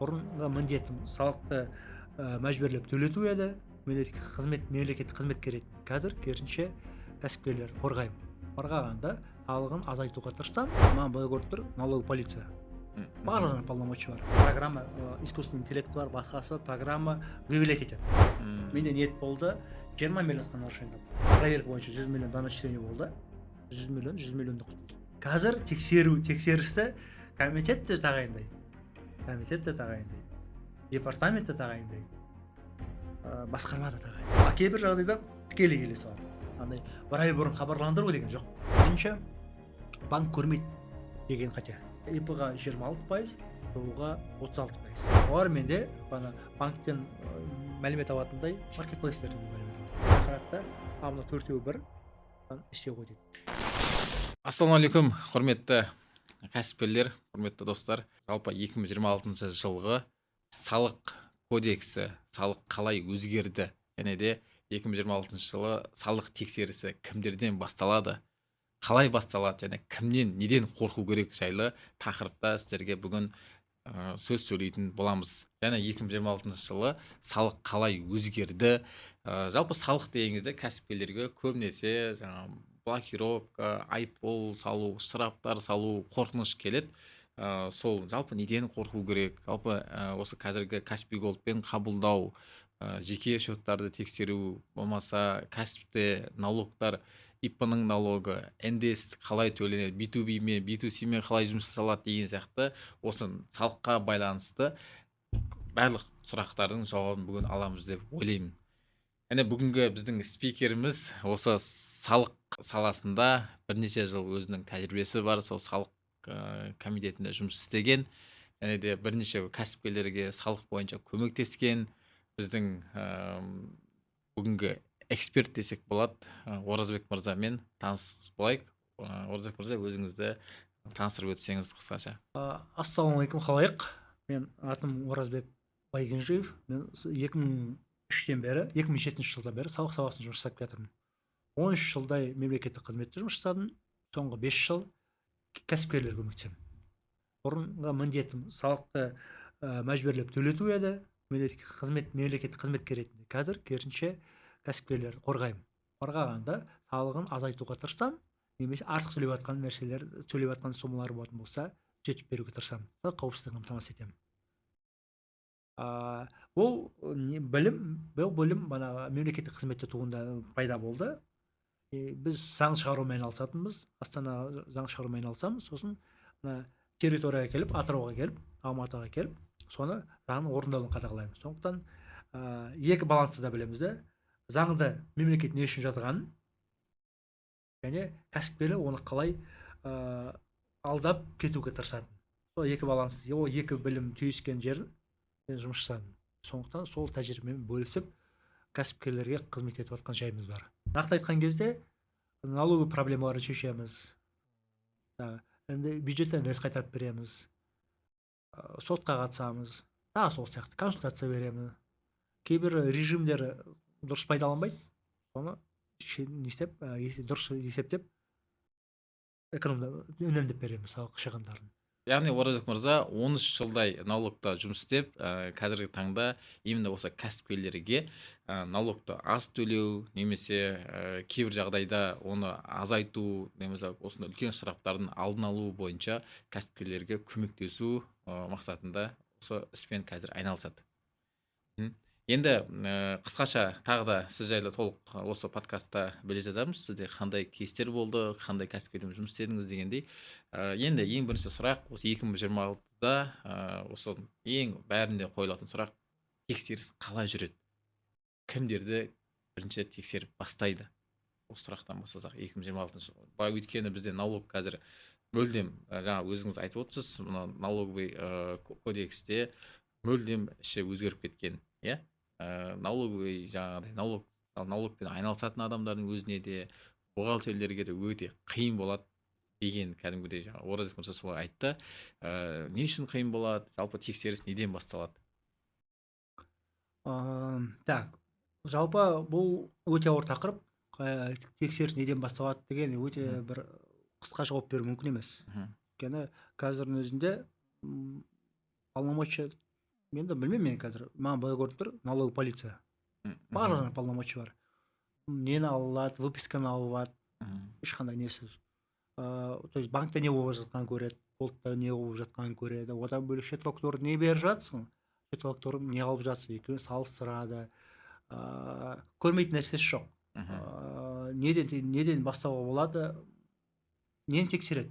бұрынғы міндетім салықты мәжбүрлеп төлету еді, мемлекеттік қызметкер ретінде. Қазір керісінше кәсіпкерлерді қорғаймын. Қорғағанда салығын азайтуға тырыссам, маған былай көрініп тұр, налоговый полиция. Мгм. Барлығына полномочия бар. Программа, искусственный интеллект бар, басқасы программа выявлять етеді. Менде ниет болды, 20 миллион нарушение. Проверка бойынша 100 миллион доначисление болды. 100 миллионды қазір тексерісті комитет те тағайындайды. Департамент те тағайындайды. Басқарма да тағайындайды. А кейбір жағдайда тікелей келе салады. Андай бір ай бұрын хабарландыру деген жоқ. Бірінші банк көрмейді деген қате. ИП-ға 26%, ТО-ға 36%. Олар менде банктен мәлімет алатындай маркетплейстерден мәлімет алады. Ақыратта мына төртеуі бір істеу ғой дейді. Ассалаумағалейкум, құрметті кәсіпкерлер, құрметті достар. Жалпы 2026 жылғы салық кодексі, салық қалай өзгерді, және де 2026 жылы салық тексерісі кімдерден басталады, қалай басталады, және кімнен, неден қорқу керек жайлы тақырыпта сіздерге бүгін сөз сөйлейтін боламыз. Және 2026 жылы салық қалай өзгерді. Жалпы салық дегеніңізде кәсіпкерлерге көбінесе блокировка, айыппұл салу, штрафтар салу қорқыныш келеді. Сол жалпы неден қорқу керек? Жалпы осы қазіргі Каспий Голдпен қабылдау, жеке счеттарды тексеру, болмаса кәсіпте налогтар, ИП-ның налогы, НДС қалай төленеді, B2B мен B2C мен қалай жұмыс жасалады деген сияқты осы салыққа байланысты барлық сұрақтардың жауабын бүгін аламыз деп ойлаймын. Және бүгінгі біздің спикеріміз осы салық саласында бірнеше жыл өзінің тәжірибесі бар, сол салық комитетінде жұмыс істеген, және де бірнеше кәсіпкерлерге салық бойынша көмектескен біздің бүгінгі эксперт десек болады. Оразбек мырзамен таныс болайық. Оразбек мырза, өзіңізді таныстырып өтсеңіз қысқаша. Ассалаумағалейкум, халайық. Мен атым Оразбек Байгенжиев. Мен 2003-тен бері, 2007 жылдан бері салық саласында жұмыс жасап жатырмын. 13 жылдай мемлекеттік қызметте жұмыс жасадым. Соңғы 5 жыл кәсіпкерлерге көмектесемін. Бұрынғы міндетім салықты мәжбүрлеп төлету еді, мемлекеттік қызметкер ретінде. Қазір керісінше кәсіпкерлерді қорғаймын. Қорғағанда салығын азайтуға тырыссам, немесе артық төлеп жатқан сомалар болатын болса, түзетіп беруге тырысамын. Қауіпсіздігін қамтамасыз етемін. Бұл білім мемлекеттік қызметте туғанда пайда болды. Біз заң шығарумен айналысатынбыз. Астана заң шығарумен айналысамыз. Сосын территорияға келіп, Атырауға келіп, Алматыға келіп, соны заңның орындалуын қадағалаймыз. Сондықтан екі балансты да білеміз де. Заңды мемлекет не үшін жазғанын, және кәсіпкерлер оны қалай алдап кетуге тырысатын. Сол екі балансты, ол екі білім түйіскен жерін мен жұмыс жасадым. Сондықтан сол тәжірибемен бөлісіп, кәсіпкерлерге қызмет етіп жатқан жайымыз бар. Нақты айтқан кезде налоговый проблемаларын шешеміз, бюджеттен НДС қайтарып береміз, сотқа қатысамыз, сол сияқты консультация береміз. Кейбір режимдер дұрыс пайдаланбайды, соны дұрыс есептеп үнемдеп береміз салық шығындарын. Яғни Оразбек мырза 13 жылдай налогта жұмыс істеп, қазіргі таңда именно осы кәсіпкерлерге налогты аз төлеу, немесе кейбір жағдайда оны азайту, немесе осындай үлкен штрафтардың алдын алу бойынша кәсіпкерлерге көмектесу мақсатында осы іспен қазір айналысады. Енді қысқаша тағы да сіз жайлы толық осы подкастта біле жатармыз. Сізде қандай кейстер болды, қандай кәсіпкермен жұмыс істедіңіз дегендей. Енді ең бірінші сұрақ, осы 2026-да осы ең бәрінде қойылатын сұрақ, тексеріс қалай жүреді? Кімдерді бірінші тексеріп бастайды? Осы сұрақтан бастасақ 2026 жылы. Өйткені бізде налог қазір мүлдем, жаңа өзіңіз айтып отырсыз, налоговый кодексте мүлдем іші өзгеріп кеткен, иә? Налоговый жаңағыдай налогпен айналысатын адамдардың өзіне де, бухгалтерлерге де өте қиын болады деген кәдімгідей Оразбек мырза солай айтты. Не үшін қиын болады? Жалпы тексеріс неден басталады? Жалпы бұл өте ауыр тақырып. Тексеріс неден басталады деген өте бір қысқа жауап беру мүмкін емес. Өйткені қазірдің өзінде полномочия Енді білмеймін, мен қазір маған былай көрініп тұр, налоговый полиция барлығына полномочий бар. Нені ала алады, выписканы ала алады, ешқандай несіз. То есть банкте не болып жатқанын көреді, голдта не болып жатқанын көреді. Одан бөлек шет фактуры не беріп жатсың, шет фактуры не алып жатсың, екеуін салыстырады. Көрмейтін нәрсесі жоқ. Неден бастауға болады, нені тексереді,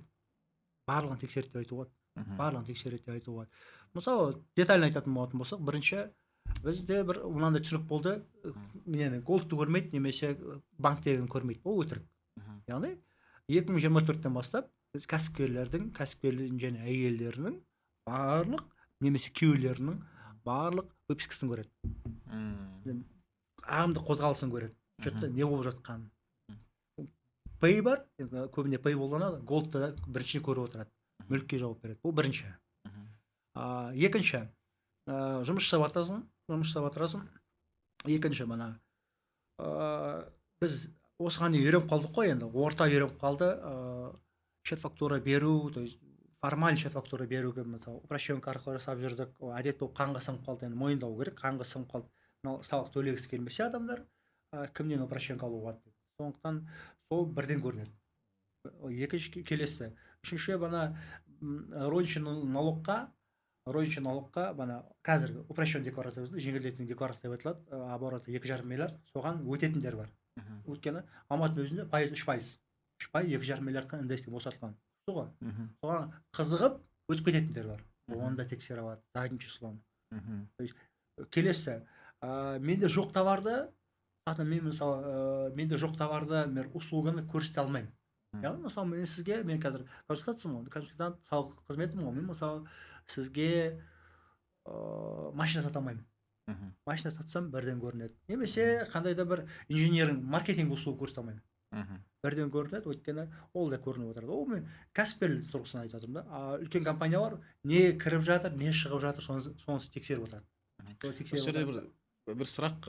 барлығын тексереді деп айтуға болады. Барлығын тексереді деп айтуға болады. Мысалы детально айтатын болатын болсақ, бірінші бізде бір мынандай түсінік болды, нені голдты көрмейді немесе банктегін көрмейді, ол өтірік. Яғни 2024-тен бастап біз кәсіпкерлердің және әйелдерінің барлық немесе күйеулерінің барлық выпискасын көреді. Ағымдық қозғалысын көреді. Что-то не болып жатқанын. Пэй бар, көбіне пэй болғанады, голдта бірінші көріп отырады, мүлікке жауап береді. Бұл бірінші. Екінші, жұмыс жасап жатырсың. Екінші, мына біз осыған дейін үйреніп қалдық қой, енді орта үйреніп қалды. Шет фактура беру, то есть формаль шет фактура беруге упрощенка арқылы жасап жүрдік. Әдет болып қанға сіңіп қалды, енді мойындау керек, қанға сіңіп қалды. Салық төлегісі келмесе адамдар, кімнен упрощенка алуға болады. Сондықтан сол бірден көрінеді. Екінші келесі. Үшінші, бана розничный налогқа бана қазіргі упрощен декларация, жеңілдетілген декларация деп айтылады, обороты 2,5 миллиард, соған өтетіндер бар. Өйткені Алматының өзінде 3%, 2,5 миллиардқа ндстен босатылған. Соған қызығып өтіп кететіндер бар. Оны да тексере алады, задним числом. Келесі, менде жоқ товарды, мен услуганы көрсете алмаймын. Яғни, мысалы, мен сізге, мен қазір консультант салық қызметім ғой, мен мысалы сізге машина сата алмаймын. Машина сатсам бірден көрінеді. Немесе қандай да бір инженеринг, маркетинг услуга көрсете алмаймын. Бірден көрінеді, өйткені ол да көрініп отырады. Ол мен кәсіпкерлік тұрғысынан айтатым да. Үлкен компаниялар не кіріп жатыр, не шығып жатыр, соны тексеріп отырады. Осы жерде бір сұрақ,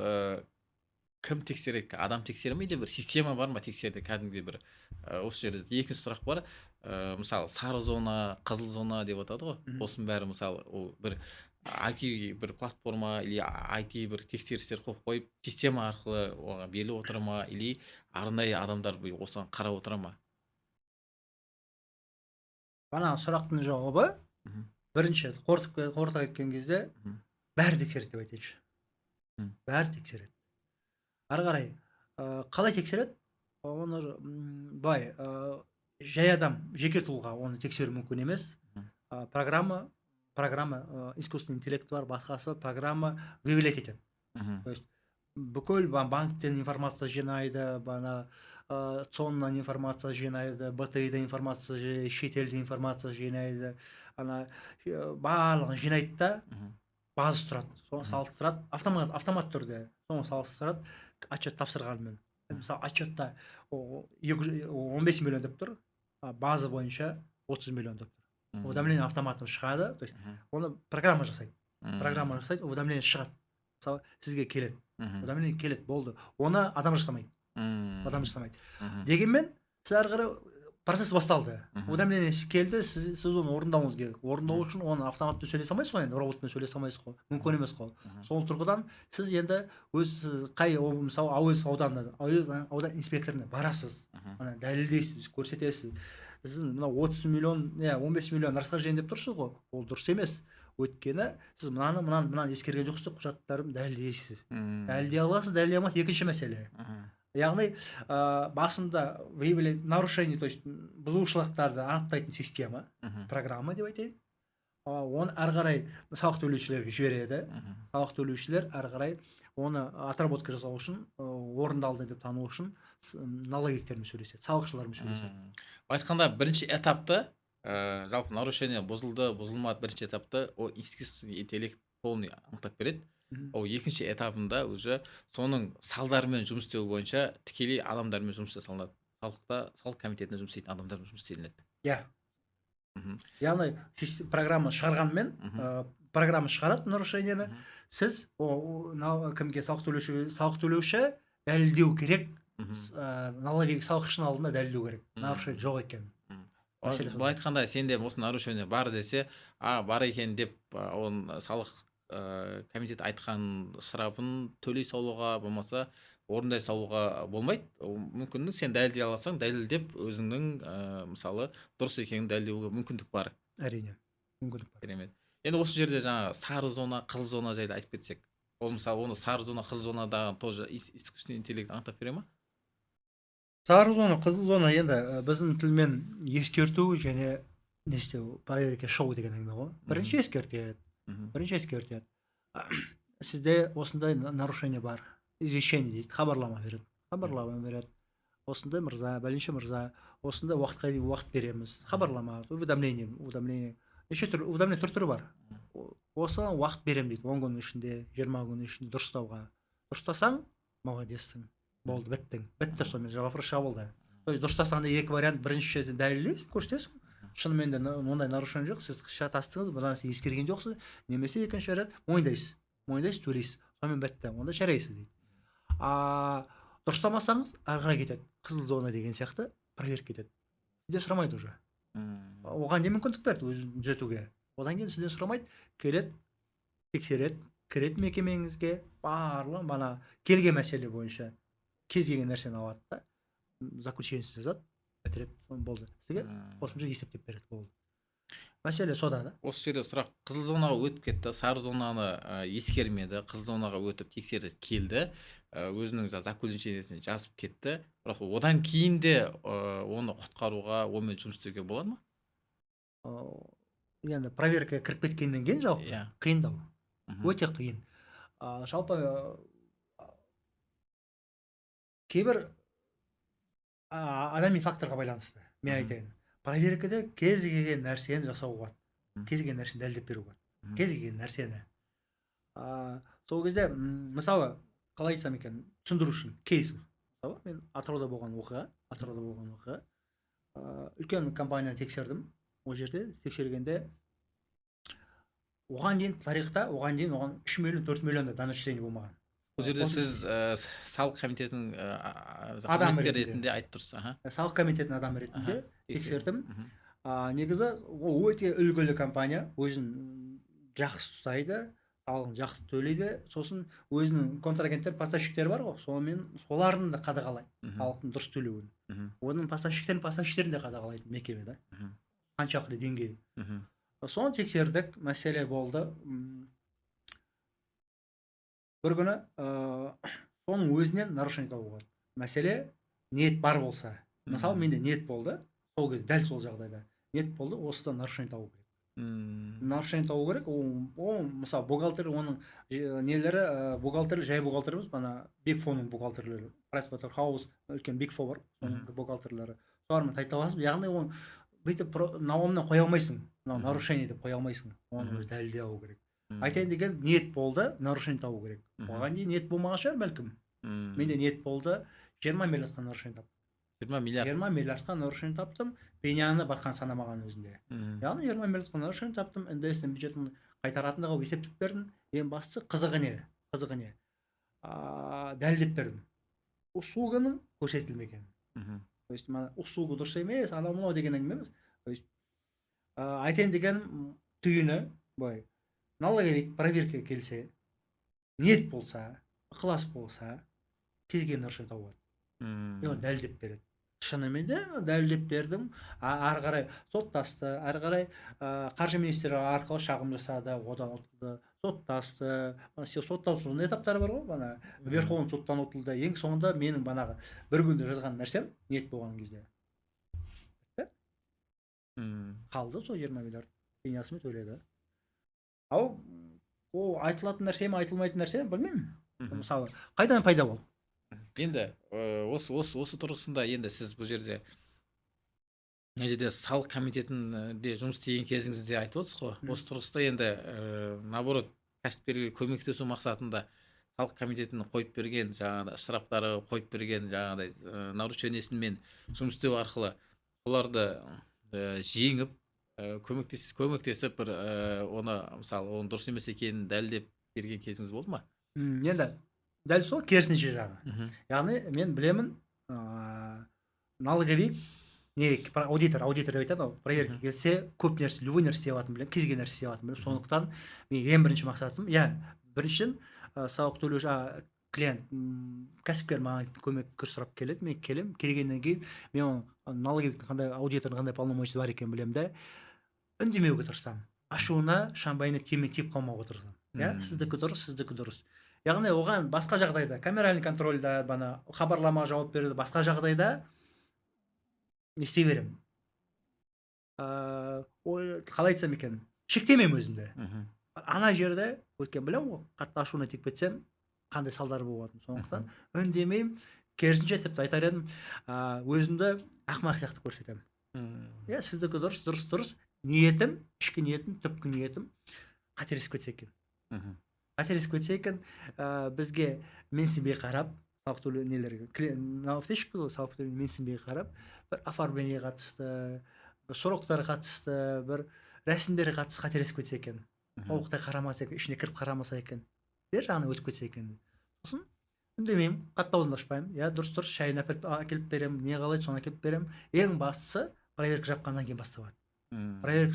кім тексереді? Адам тексермейді, бір система бар ма тексереді? Кәдімгі бір осы жерде екінші сұрақ бар. Мысалы, сары зона, қызыл зона деп атады ғой. Осының бәрі, мысалы, ол бір IT бір платформа или IT бір тексерістер қойып, система арқылы оған беріліп отыр ма, или арнайы адамдар осыған қарап отыр ма? Бана сұрақтың жауабы, бірінші қорыта кеткен кезде бәрі тексереді деп айтайыншы. Бәрі тексереді. Ары қарай қалай тексереді? Оны бай, жай адам, жеке тұлға оны тексеру мүмкін емес. Программа, искусственный интеллект бар, басқасы программа выявлять етеді. То есть бүкіл банктен информация жинайды, ЦОНнан информация жинайды, БТИ-ден информация жинайды, шетелден информация жинайды, барлығын жинайды да, база тұрады, соны салыстырады, автомат түрде, соны салыстырады, отчет тапсырғанымен. Мысалы, отчетта 15 миллион деп тұр, база бойынша 30 миллион деп тұр. Уведомление автоматом шығады, то есть оны программа жасайды. Уведомление шығады. Мысалы, сізге келеді. Уведомление келеді, болды. Оны адам жасамайды. Дегенмен, сіз ары қарай процесс басталды. Уведомление келді, сіз оны орындауыңыз керек. Орындау үшін оны автоматпен сөйлесе алмайсыз ғой, енді роботпен сөйлесе алмайсыз ғой. Мүмкін емес қой. Сол тұрғыдан сіз енді қай, мысалы, ауыз аудан инспекторына барасыз, дәлелдейсіз, көрсетесіз. Сіз 30 миллион, 15 миллион расхождение деп тұрсыз ғой, ол дұрыс емес. Өйткені сіз мынаны ескерген жоқсыз, құжаттарын дәлелдейсіз. Дәлелдей аласыз, дәлелдей алмайсыз, екінші мәселе. Яғни басында выявлять нарушение, то есть бұзушылықтарды анықтайтын система, программа деп айтайын. Оны ары қарай салық төлеушілерге жібереді. Салық төлеушілер ары қарай оны отработка жасау үшін, орындалды деп тану үшін налоговиктермен сөйлеседі, салықшылармен сөйлеседі. Айтқанда бірінші этапты, жалпы нарушение бұзылды, бұзылмады, бірінші этапты ол искусственный интеллект полный анықтап береді. Ол екінші этабында уже соның салдарымен жұмыс істеу бойынша тікелей адамдармен жұмыс жасалынады. Салық комитетінде жұмыс істейтін адамдармен жұмыс істелінеді. Яғни программа шығарғанмен, программа шығарады нарушениені, сіз кімге салық төлеуші дәлелдеу керек, налоговик салықшының алдында дәлелдеу керек, нарушение жоқ екен. Бұл айтқанда сенде осы нарушение бар десе, бар екен деп оны салық комитет айтқан ысырабын төлей салуға болмаса орындай салуға болмайды. Мүмкін сен дәлелдей алсаң, дәлелдеп өзіңнің мысалы дұрыс екенін дәлелдеуге мүмкіндік бар. Әрине, мүмкіндік бар. Керемет. Енді осы жерде жаңа сары зона, қызыл зона жайлы айтып кетсек. Ол мысалы оны сары зона, қызыл зонадағы тоже искусственный интеллект анықтап бере ма? Сары зона, қызыл зона енді біздің тілмен ескерту және не істеу, проверка шығу деген әңгіме ғой. Бірінші ескертеді. Сізде осындай нарушение бар. Извещение дейді, хабарлама береді. Осындай мырза, бәленше мырза, осындай уақытқа дейін уақыт береміз. Хабарлама, уведомление. Неше түрлі уведомление түрі бар. Осы уақыт берем дейді, 10 күн ішінде, 20 күн ішінде дұрыстауға. Дұрыстасаң, молодецсің. Болды, бітті сонымен вопрос жабылды. То есть дұрыстасаңда екі вариант, біріншісі дәлелдейсің, көрсетесің. Шынымен де ондай нарушение жоқ, сіз шатастыңыз, бұдан ескерген жоқсыз, немесе екінші рет мойындайсыз, төлейсіз. Сонымен бітті, онда жарайсыз дейді. Дұрыстамасаңыз, ары қарай кетеді. Қызыл зона деген сияқты проверка кетеді. Сізде сұрамайды уже. Оған не мүмкіндік берді өзін түзетуге. Одан кейін сізден сұрамайды, келеді, тексереді, кіреді мекемеңізге, барлығы мана келген мәселе бойынша кез келген нәрсені алады да, заключение жазады, бітіреді, болды. Сізге қосымша есептеп береді, болды. Мәселе сода да. Осы жерде сұрақ, қызыл зонаға өтіп кетті, сары зонаны ескермеді, қызыл зонаға өтіп тексерді, келді, өзінің заключениесін жазып кетті. Бірақ одан кейін де оны құтқаруға, онымен жұмыс істеуге болады ма? Енді проверка кіріп кеткеннен кейін жалпы қиындау. Өте қиын. Жалпы кейбір адами факторға байланысты. Мен айтайын. Проверкада кез келген нәрсені жасауға болады. Кез келген нәрсені дәлелдеп беруге болады. Кез келген нәрсені. Сол кезде, мысалы, қалай айтсам екен, түсіндіру үшін кейс. Мен Атырауда болған оқиға. Үлкен компанияны тексердім. Ол жерде тексергенде оған дейін тарихта, оған 3 миллион, 4 миллион да данышлений болмаған. Бұл жерде сіз салық комитетінің қызметкері ретінде айтып тұрсыз. Салық комитетінің адамы ретінде тексердім. Негізі ол өте үлгілі компания, өзін жақсы ұстайды, салығын жақсы төлейді, сосын өзінің контрагенттер, поставщиктері бар ғой, соларын да қадағалайды, салықтың дұрыс төлеуін. Оның поставщиктерін де қадағалайды мекеме да. Қаншалықты деңгейі. Соны тексердік, мәселе болды. Бір күні соның өзінен нарушение табуға болады. Мәселе ниет бар болса. Мысалы, менде ниет болды, сол кезде дәл сол жағдайда ниет болды, осыдан нарушение табу керек. Нарушение табу керек. Ол мысалы бухгалтер, оның нелері, бухгалтер, жай бухгалтер емес, бана Big Four'ның бухгалтерлері, Pricewaterhouse, үлкен Big Four бар, соның бухгалтерлері. Солармен тайталасып, яғни оны бүйтіп наумынан қоя алмайсың, нарушение деп қоя алмайсың, оны дәлелдей алу керек. Айтайын деген ниет болды, нарушение табу керек. Оған дейін ниет болмаған шығар бәлкім. Менде ниет болды, 20 миллиардқа нарушение таптым. 20 миллиардқа нарушение таптым, пеняны батқан санамаған өзінде. Яғни 20 миллиардқа нарушение таптым, НДС-тің бюджетін қайтаратындығы есептеп бердім. Ең бастысы қызығы не? Дәлелдеп бердім. Услуганың көрсетілмеген. То есть, услуга дұрыс емес, анау деген әңгіме емес. То есть, айтайын деген түйіні, бай, налоговик проверка келсе, ниет болса, ықылас болса, кез келген нарушение табуға болады. Дәлелдеп береді. Шынымен де дәлелдеп бердім. Ары қарай соттасты, ары қарай қаржы министрі арқылы шағым жасады, одан ұтылды. Соттасты. Соттаудың этаптары бар ғой, Верховный соттан ұтылды. Ең соңында менің банағы бір күнде жазған нәрсем ниет болған кезде. Қалды сол 20 миллиард пенясымен төледі. Ол айтылатын нәрсе ме, айтылмайтын нәрсе ме, білмеймін. Мысалы, қайдан пайда болды? Енді осы тұрғысында енді сіз бұл жерде салық комитетінде жұмыс істеген кезіңізде айтып отырсыз ғой. Осы тұрғысында енді наоборот кәсіпкерге көмектесу мақсатында салық комитетінің қойып берген жаңағыдай ысыраптары, қойып берген жаңағыдай нарушениесімен жұмыс істеу арқылы оларды жеңіп көмектесіп бір оны мысалы оның дұрыс емес екенін дәлелдеп берген кезіңіз болды ма? Енді дәл сол керісінше жағы. Яғни мен білемін, налоговик аудитор деп айтады ғой, проверка келсе көп нәрсе, любой нәрсе істей алатынын білемін, кез келген нәрсе істей алатынын білемін. Сондықтан мен ең бірінші мақсатым, біріншіден салық төлеуші клиент, кәсіпкер маған көмек сұрап келеді, мен келемін, келгеннен кейін мен оның налоговиктің қандай, аудитордың қандай полномочиясы бар екенін білемін да, үндемеуге тырысамын, ашуына шамбайына тиіп қалмауға тырысамын. Сіздікі дұрыс. Яғни оған басқа жағдайда, камеральный контрольда, хабарлама жауап береді, басқа жағдайда не істей беремін. Қалай айтсам екен, шектемеймін өзімді. Ана жерде өткен білемін ғой, қатты ашуына тиіп кетсем, қандай салдары болатынын. Сондықтан үндемеймін, керісінше тіпті айтар едім, өзімді ақымақ сияқты көрсетемін. Сіздікі дұрыс. Ниетім, ішкі ниетім, түпкі ниетім қателесіп кетсе екен, бізге менсінбей қарап, салық төлеу нелерге, налогоплательщикпіз ғой, салық төлеу менсінбей қарап, бір оформление қатысты, бір сроктар қатысты, бір рәсімдерге қатысты қателесіп кетсе екен, толықтай қарамаса екен, ішіне кіріп қарамаса екен, бер жағынан өтіп кетсе екен. Сосын үндемеймін, қатты аузымды ашпаймын. Дұрыс, шайын әкеліп беремін, не қалайды соны әкеліп беремін. Ең бастысы проверка жапқаннан кейін басталады. Проверка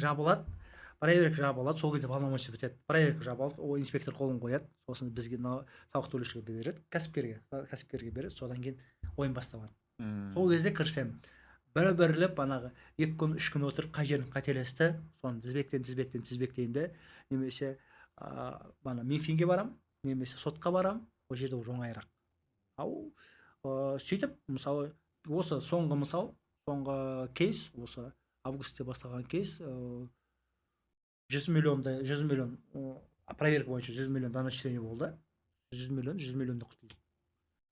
жабылады, сол кезде полномочия бітеді. Проверка жабылады, ол инспектор қолын қояды, сосын бізге салық төлеушіге береді, кәсіпкерге береді, содан кейін ойын басталады. Сол кезде кірсем, бірлеп 2 күн, 3 күн отырып, қай жерін қателесті, соны тізбектейін де, немесе Минфинге барам, немесе сотқа барам, ол жерде оңайырақ. Сөйтіп, мысалы, осы соңғы кейс, осы августте басталған кейс, 100 миллион проверка бойынша 100 миллион доначисление болды. 100 миллионды құтылды.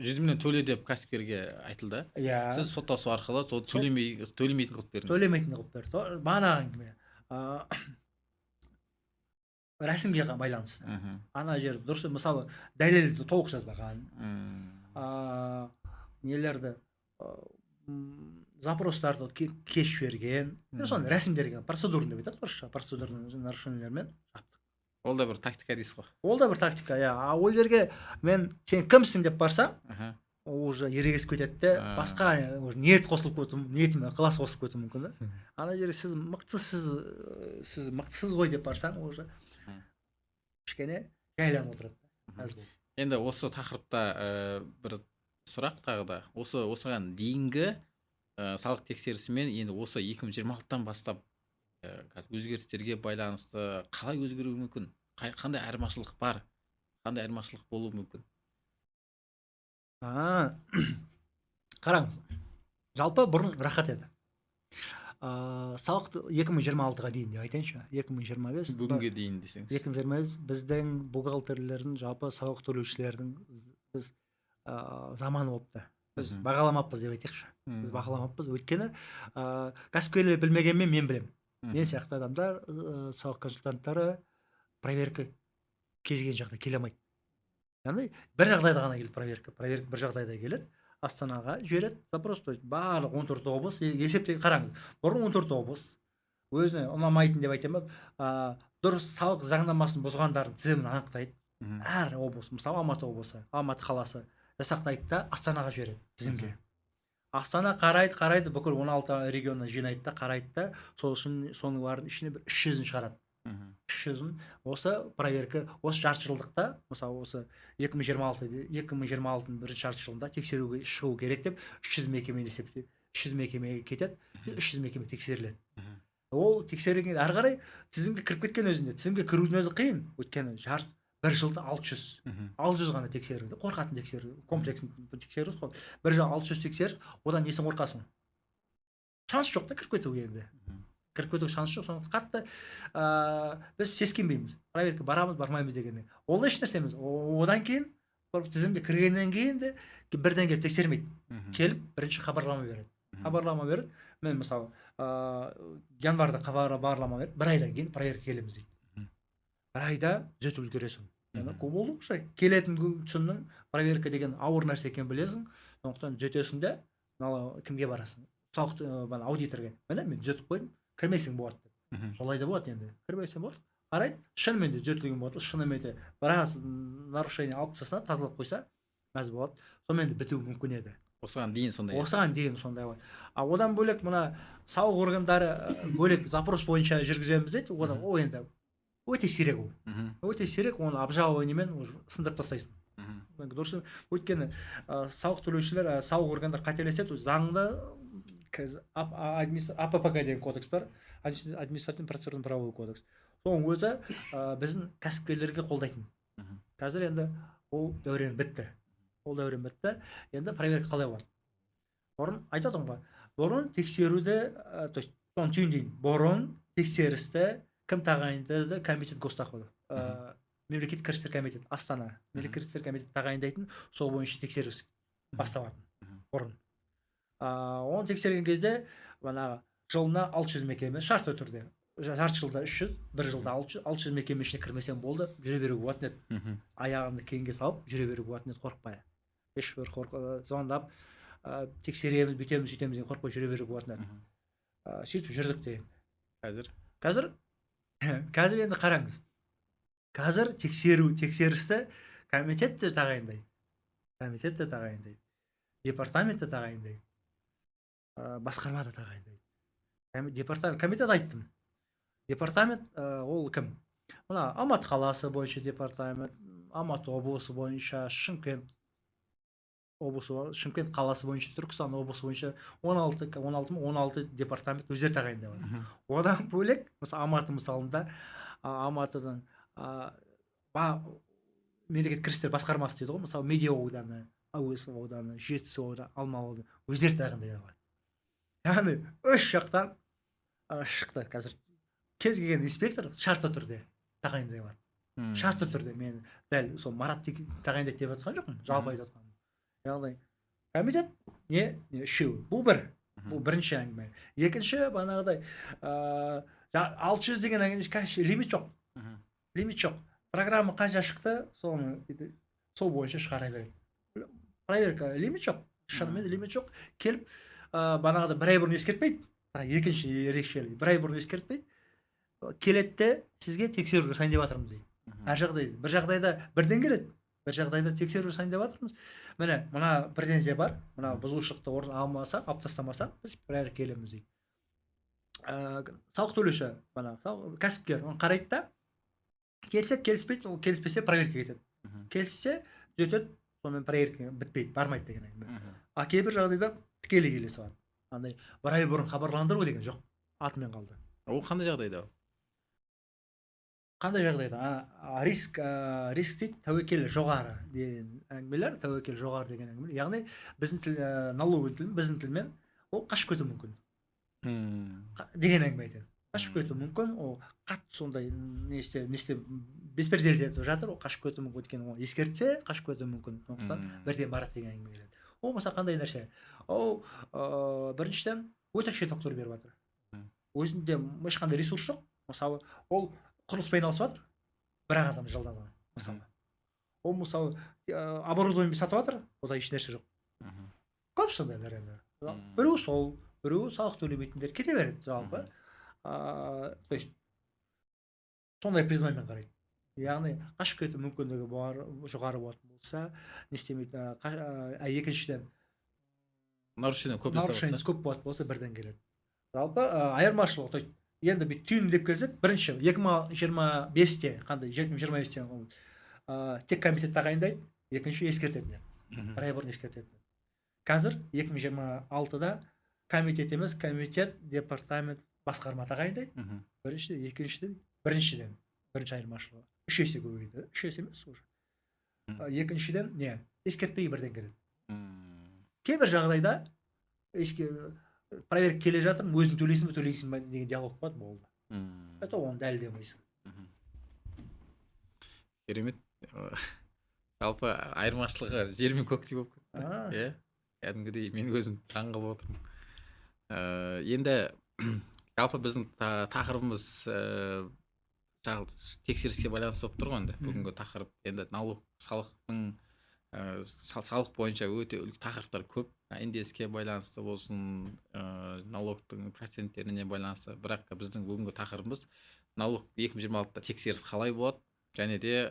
100 миллион төле деп кәсіпкерге айтылды. Сіз соттасу арқылы сол төлемейтін қылып бердіңіз. Төлемейтін қылып берді. Бағанағы әңгіме. Рәсімге байланысты. Ана жер дұрыс, мысалы, дәлелді толық жазбаған. Нелерді запростарды кеш берген, соны рәсімдерге, процедурный деп айтады, орысша, процедурный нарушениелермен жаптық. Ол да бір тактика дейсіз ғой. Ол да бір тактика, ол жерге мен сен кімсің деп барсам, уже ерегесіп кетеді де, басқа ниет қосылып кетуі, ниетіме ықылас қосылып кетуі мүмкін да. Ана жерге сіз мықтысыз ғой деп барсаң, уже кішкене жайланып отырады. Енді осы тақырыпта бір сұрақ тағы да, осыған дейінгі салық тексерісімен енді осы 2026-тан бастап өзгерістерге байланысты қалай өзгеруі мүмкін? Қандай айырмашылық бар? Қандай айырмашылық болуы мүмкін? Қараңыз, жалпы бұрын рахат еді. Салықты 2026-ға дейін деп айтайыншы, 2025 бүгінге дейін десеңіз. 2025 біздің бухгалтерлердің, жалпы салық төлеушілердің заманы болыпты. Біз бағаламаппыз деп айтайықшы. Біз бағаламаппыз, өйткені кәсіпкерлер білмегенмен мен білем. Мен сияқты адамдар, салық консультанттары проверка кез келген жағдай келе алмайды. Яғни бір жағдайда ғана келеді проверка бір жағдайда келеді, Астанаға жібереді, запрос, барлық 14 облыс, есептей қараңыз, бұрын 14 облыс, өзіне ұнамайтын деп айтамын, дұрыс салық заңнамасын бұзғандардың тізімін анықтайды. Әр облыс, мысалы Алматы облысы, Алматы қаласы жасақтайды да Астанаға жібереді тізімге. Астана қарайды, бүкіл 16 регионына жинайды да, қарайды да, соның барын ішіне бір 300-ін шығарады. 300-ін осы проверка, осы жарты жылдықта, мысалы осы 2026-ның бірінші жарты жылында тексеруге шығу керек деп 300 мекемені есептеп, 300 мекемеге кетеді, 300 мекеме тексеріледі. Ол тексерілген әрі қарай тізімге кіріп кеткен өзінде, тізімге кірудің өзі қиын, өйткені бір жылда 600 ғана тексерілді, қорқатын тексеру, комплексін тексеру, бір жыл 600 тексеріп, одан несін қорқасың? Шанс жоқ та кіріп кетуге енді. Кіріп кетуге шанс жоқ, соны қатты біз сескенбейміз. Проверка барамыз, бармаймыз дегенде. Ол да еш нәрсеміз. Одан кейін, тізімге кіргеннен кейін де бірден келіп тексермейді. Келіп, бірінші хабарлама береді. Мен мысалы, январда хабарлама беріп, бір айдан кейін проверка келеміз дейді. Бір айда түзетіп үлгересің. Ол ұқсай. Келетін түсімнің проверка деген ауыр нәрсе екенін білесің, сондықтан түзетесің де, кімге барасың? Салық аудиторға. Мен түзетіп қойдым, кірмесең болады. Солай да болады енді. Кірмесең болады. Қарайды, шынымен де түзетілген болады, шынымен де біраз нарушение алып тастаса, тазалап қойса, мәз болады. Сонымен де бітуі мүмкін еді. осыған дейін сондай. Осыған дейін сондай бар. Одан бөлек мына салық органдары бөлек запрос бойынша жүргіземіз дейді. Одан ол енді өте сирек ол. Өте сирек, оны обжалованиемен уже сындырып тастайсың. Дұрыс. Өйткені салық төлеушілер, салық органдар қателеседі. Заңда АППК деген кодекс бар, административный процедурный правовой кодекс. Соның өзі біздің кәсіпкерлерге қолдайтын. Қазір енді ол дәурен бітті. Енді проверка қалай болады? Бұрын айтадым ғой, бұрын тексеруді, то есть соны түйіндейін. Бұрын тексерісті кім тағайындайды? Комитет госдоходов. Мемлекеттік кірістер комитеті, Астана мемлекеттік кірістер комитеті тағайындайтын, сол бойынша тексеріс басталатын. Бұрын. Оны тексерген кезде жылына 600 мекеме шартты түрде. Жарты жылда 300, бір жылда 600 мекеме ішіне кірмесең болды, жүре беруге болатын еді. Аяғыңды кейінге салып жүре беруге болатын еді, қорықпай. Ешбір звондап тексереміз, бүйтеміз, сөйтеміз деген қорықпай жүре беруге болатын еді. Сөйтіп жүрдік деген. Қазір енді қараңыз. Қазір тексерісті комитет те тағайындайды. Департамент те тағайындайды. Басқарма да тағайындайды. Комитет айттым. Департамент ол кім? Мына Алматы қаласы бойынша департамент, Алматы облысы бойынша, Шымкент қаласы бойынша, Түркістан облысы бойынша 16 департамент өздері тағайындайды. Одан бөлек, мысалы Алматы мысалында, Алматыдан мемлекеттік кірістер басқармасы дейді ғой, мысалы Медеу ауданы, Әуезов ауданы, Жетісу ауданы, Алмалы ауданы өздері тағайындайды. Яғни үш жақтан шықты. Қазір кез келген инспектор шартты түрде тағайындай алады. Шартты түрде. Мен дәл сол Марат тағайындайды деп жатқан жоқпын, жалпы айтып жатқаным. Яғни комитет үшеу. Бұл бірінші әңгіме. Екінші, бағанағыдай 600 деген лимит жоқ. Программа қанша шықты, сол бойынша шығара береді. Проверка лимит жоқ. Шынымен лимит жоқ. Келіп бағанағыдай бір ай бұрын ескертпейді. Екінші ерекшелігі, бір ай бұрын ескертпейді. Келетті, сізге тексеру жасайын деп жатырмыз дейді. Бір жағдайда бірден келеді, бір жағдайда тексеру жасайын деп жатырмыз. Мына претензия бар, мына бұзушылықты орын алып тастамаса, біз бір ай келеміз дейді. Салық төлеуші, кәсіпкер, оны қарайды да, келседі, келіспейді, ол келіспесе проверка кетеді. Келсе, түзетеді, сонымен проверка бітпейді, бармайды деген әңгіме. Кейбір жағдайда тікелей келе салады. Андай бір ай бұрын хабарландыру деген жоқ, атымен қалды. Ол қандай жағдайда? Риск дейді, тәуекел жоғары деген әңгімелер, яғни біздің тілмен ол қашып кетуі мүмкін деген әңгіме айтады. Қашып кетуі мүмкін, ол қатты сондай беспредел етіп жатыр, ол қашып кетуі мүмкін, өйткені ол ескертсе қашып кетуі мүмкін, сондықтан бірден барады деген әңгіме келеді. Ол мысалы қандай нәрсе? Ол біріншіден өтірік шет-фактура беріп жатыр. Өзінде ешқандай ресурс жоқ. Мысалы, ол құрылыспен айналысып жатыр, бір-ақ адам жылдан. Ол мысалы оборудование сатып жатыр, ода еш нәрсе жоқ. Көп сондайлар енді. Біреу сол, біреу салық төлемейтіндер кете береді жалпы. То есть сондай призмамен қарайды. Яғни қашып кету мүмкіндігі жоғары болатын болса, не істемейді. Екіншіден нарушение көп болатын болса, бірден келеді. Жалпы айырмашылық, то есть енді түйіндеп келсек, бірінші 2025-те, қандай 2025-те тек комитет тағайындайды, екінші ескертеді. Бір ай бұрын ескертеді. Қазір 2026-да комитет емес, комитет, департамент, басқарма тағайындайды. Біріншіден айырмашылығы 3 есе көбейді. 3 есе емес уже. Екіншіден ескертпей бірден келеді. Кейбір жағдайда проверка келе жатыр, өзің төлейсің ба деген диалог болады, болды. Это оны дәлелдемейсің. Керемет. Жалпы айырмашылығы жер мен көктей болып кетті. Кәдімгідей мен өзім таңғалып отырмын. Енді жалпы біздің тақырыбымыз тексеріске байланысты болып тұр ғой енді. Бүгінгі тақырып енді салық бойынша өте тақырыптар көп. НДС-ке байланысты болсын, налогтың проценттеріне байланысты. Бірақ біздің бүгінгі тақырыбымыз налог 2026-та тексеріс қалай болады, және де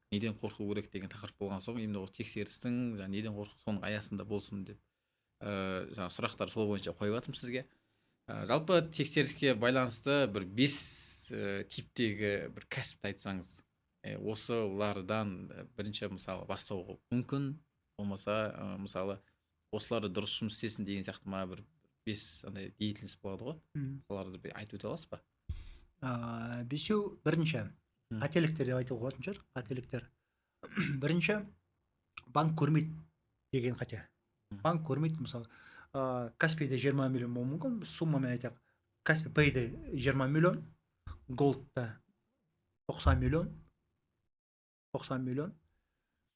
неден қорқу керек деген тақырып болған соң, енді ол тексерістің неден қорқу соның аясында болсын деп жаңа сұрақтар сол бойынша қойып жатырмын сізге. Жалпы тексеріске байланысты бір 5 типтегі бір кәсіпті айтсаңыз, осылардан бірінші мысалы бастауға мүмкін, болмаса мысалы осыларды дұрыс жұмыс істесін деген сияқты ма бір 5 андай деятельность болады ғой. Соларды айтып өте аласыз ба? Бесеу бірінші қателіктер деп айтуға болатын шығар. Қателіктер. Бірінші, банк көрмейді деген қате. Банк көрмейді, мысалы, Каспийде 20 миллион болуы мүмкін, суммамен айтайық. Каспий Пейде 20 миллион, Голдта 90 миллион.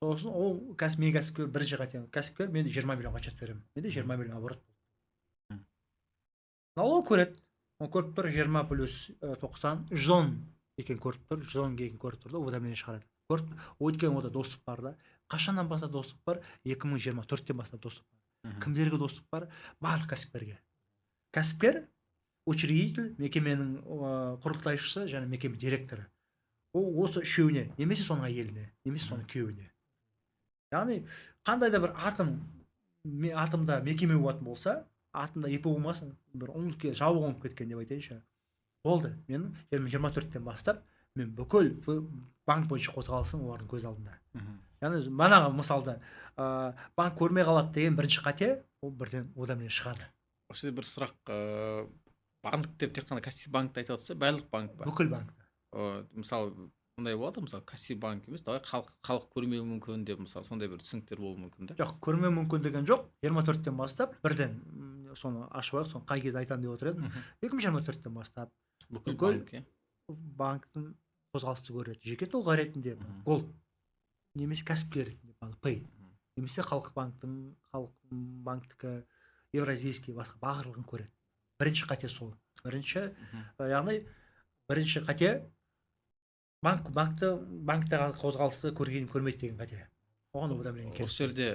Сосын ол мен кәсіпкер бірінші қате. Кәсіпкер мен 20 миллион қачат беремін. Менде 20 миллион оборот болды. Налог көреді. Он көріп тұр 20 плюс 90, 110 екен көріп тұр, 110 екен көріп тұр да, уведомление шығарады. Өйткені ода доступ бар да. Қашаннан бастап доступ бар? 2024-тен бастап доступ бар. Кімдерге доступ бар? Барлық кәсіпкерге. Кәсіпкер, учредитель, мекеменің құрылтайшысы және мекеме директоры. Ол осы үшеуіне, немесе соның әйеліне, немесе соның күйеуіне. Яғни қандай да бір атымда мекеме болатын болса, атымда ИП болмасын, бір ұмытып жабық болып кеткен деп айтайыншы. Болды, мен 2024-тен бастап мен бүкіл банк бойынша қозғалысын олардың көз алдында. Яғни манағы мысалда банк көрмей қалады деген бірінші қате, ол бірден одан шығады. Осы бір сұрақ, банк деп тек қана кәсіп банкты айтып отырса, барлық банк ба? Бүкіл банк. Мысалы мындай болады, мысалы кәсіп банк емес, халық көрмеуі мүмкін деп, мысалы сондай бір түсініктер болуы мүмкін да? Жоқ, көрмеу мүмкін деген жоқ. 24-тен бастап бірден соны ашып алып, соны қай кезде айтамын деп отыр едім. 2024-тен бастап бүкіл банктың қозғалысты көреді. Жеке тұлға ретінде Голд, немесе кәсіпкер ретінде Пей, немесе халық банктікі, евразийский, басқа барлығын көреді. Бірінші қате сол. Яғни бірінші қате банктағы қозғалысты көрмейді деген қате. Оған уведомление келеді. Осы жерде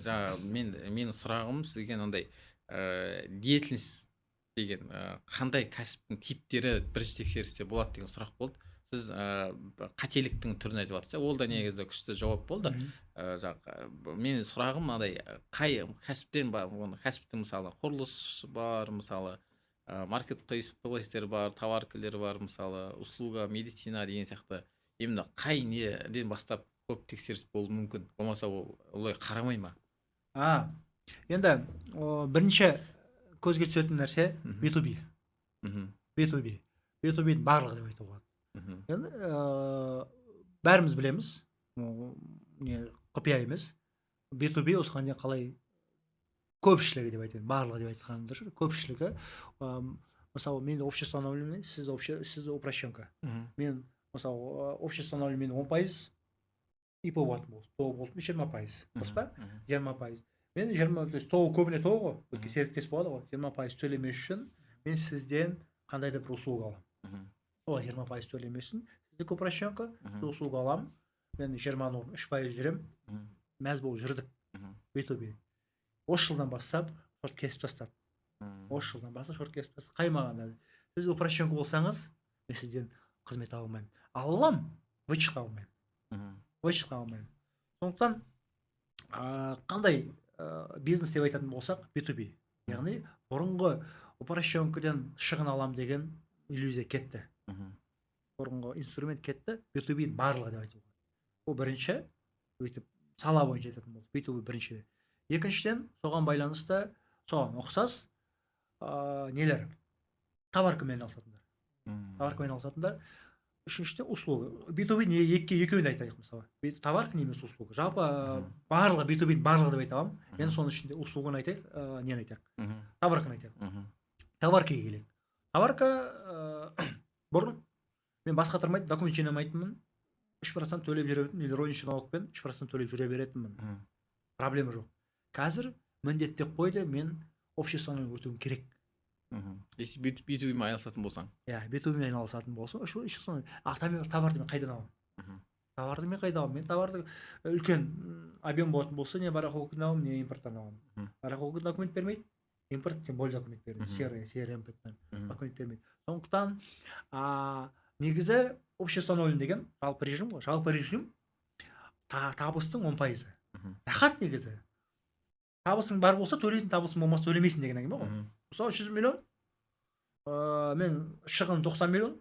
жаңа менің сұрағым сізге мындай деятельность деген қандай кәсіптің типтері бірінші тексерісте болады деген сұрақ болды. Сіз қателіктің түрін айтып жатсыз, ол да негізі күшті жауап болды. Менің сұрағым мынандай, қай кәсіптен бар? Кәсіптің мысалы құрылыс бар, мысалы маркетплейстер бар, товаркілер бар, мысалы услуга, медицина деген сияқты. Именно қай неден бастап көп тексеріс болуы мүмкін? Болмаса ол олай қарамай ма? Енді бірінші көзге түсетін нәрсе B2B. B2B барлығы деп айтуға болады. Енді бәріміз білеміз, құпия емес. B2B осыған дейін қалай көпшілігі деп айтайын, барлығы деп айтқаным дұрыс. Көпшілігі, мысалы, мен общеустановленный, сізде упрощенка. Мен, мысалы, общеустановленный 10%, ИП болатын болды. Тоғы болды 20%. Дұрыс па? 20%. Мен 20%, тоғы көбіне тоғы ғой, серіктес болады ғой, 20% төлемес үшін мен сізден қандай да бір услуга аламын. Ол 20% төлемес үшін сізде упрощенка, услуга аламын. Мен 20-ның 3% жүрем, мәз болып жүрдік. B2B. Осы жылдан бастап шорт кесіп тастады. Қаймағанда. Сіз упрощенка болсаңыз, мен сізден қызмет алмаймын. Алам, вычет алмаймын. Сондықтан қандай бизнес деп айтатын болсақ, B2B. Яғни бұрынғы упрощенкадан шығын алам деген иллюзия кетті. Бұрынғы инструмент кетті, B2B барлығы деп айтуға. Ол бірінші, сала бойынша айтатын болды. B2B бірінші. Екіншіден, соған байланысты, соған ұқсас нелер? Товаркамен алысатындар. Үшіншіден, услуга. B2B екеуін айтайық мысалы. Товарка немесе услуга. Жалпы барлығы B2B барлығы деп айта аламын. Мен соның ішінде услуганы айтайық, нені айтайық? Товарканы айтайық. Товаркаға келейік. Товарка бұрын мен басқа тұрмайды, документ жинамайтынмын. 3% төлеп жүре беретінмін, или розничный налогпен 3% төлеп жүре беретінмін. Проблема жоқ. Қазір міндеттеп қойды, мен обществоны өтуім керек. Если B2B-мен айналысатын болсаң? B2B-мен айналысатын болсаң, товарды мен қайдан аламын? Мен товарды үлкен объем болатын болса, не барахолкадан аламын, не импорттан аламын. Барахолка документ бермейді, импорт тем более документ бермейді. Серый импорттан документ бермейді. Сондықтан негізі общеустановленный деген жалпы режим ғой. Жалпы режим табыстың 10%. Рахат негізі. табысың бар болса төлейсің, табысың болмаса төлемейсің деген әңгіме ғой. Мгм. Мысалы 100 миллион, мен шығын 90 миллион,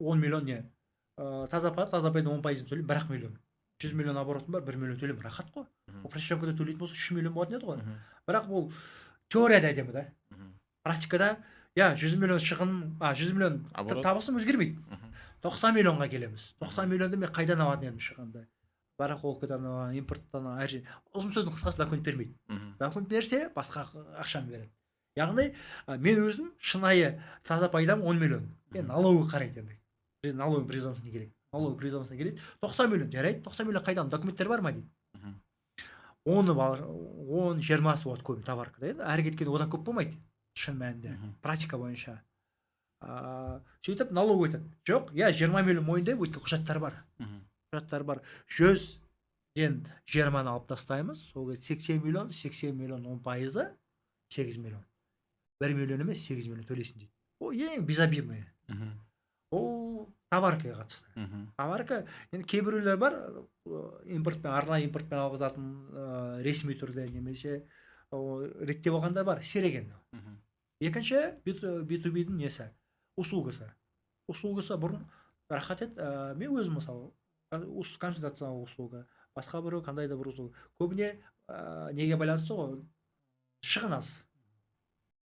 10 миллион не? Таза пайда 10% төлеймін, 1 миллион. 100 миллион оборотым бар, 1 миллион төлеймін, рахат қой. Мгм. Упрощенкада төлейтін болса 3 миллион болатын еді ғой. Мгм. Бірақ бұл теорияда әдемі да. Мгм. Практикада 100 миллион шығын, 100 миллион Оборот. табысым өзгермейді. Мгм. 90 миллионға келеміз. 90 Мгм. миллионды мен қайдан алатын едім шығынды? Барахолкадан аламын, импорттан аламын, әр жер. Ұзын сөздің қысқасы документ бермейді. Мгм. Документ берсе, басқа ақшаны береді. Яғни мен өзім шынайы таза пайдам 10 миллион. Мен налогы қарайды енді. Налогы презумпциясына келеді. Налогы презумпциясына келеді. 90 миллион жарайды. 90 миллион қайдан? Документтер бар ма дейді. Мгм. 10-20 болады көбі товаркада енді. Әрі кеткенде одан көп болмайды. Шын мәнінде. Мгм. Практика бойынша. Сөйтіп налог өтеді. Жоқ, 20 миллион мойындаймын, өйткені құжаттар бар. Мгм. Құжаттар бар. 100-ден 20-ны алып тастаймыз. Сол кезде 80 миллион, 80 миллион 10%, 8 миллион. 1 миллион емес, 8 миллион төлейсің дейді. Ол ең безобидный. Мгм. Ол товаркаға қатысты. Мгм. Товарка, енді кейбіреулер бар, арнайы импортпен алғызатын, ресми түрде немесе реттеп алғандар бар, сиреген. Мгм. Екінші B2B-дің несі? Услугасы. Услугасы бұрын рахат еді. Мен өзім мысалы консультациялық услуга, басқа біреу қандай да бір услуга. Көбіне неге байланысты ғой? Шығын аз.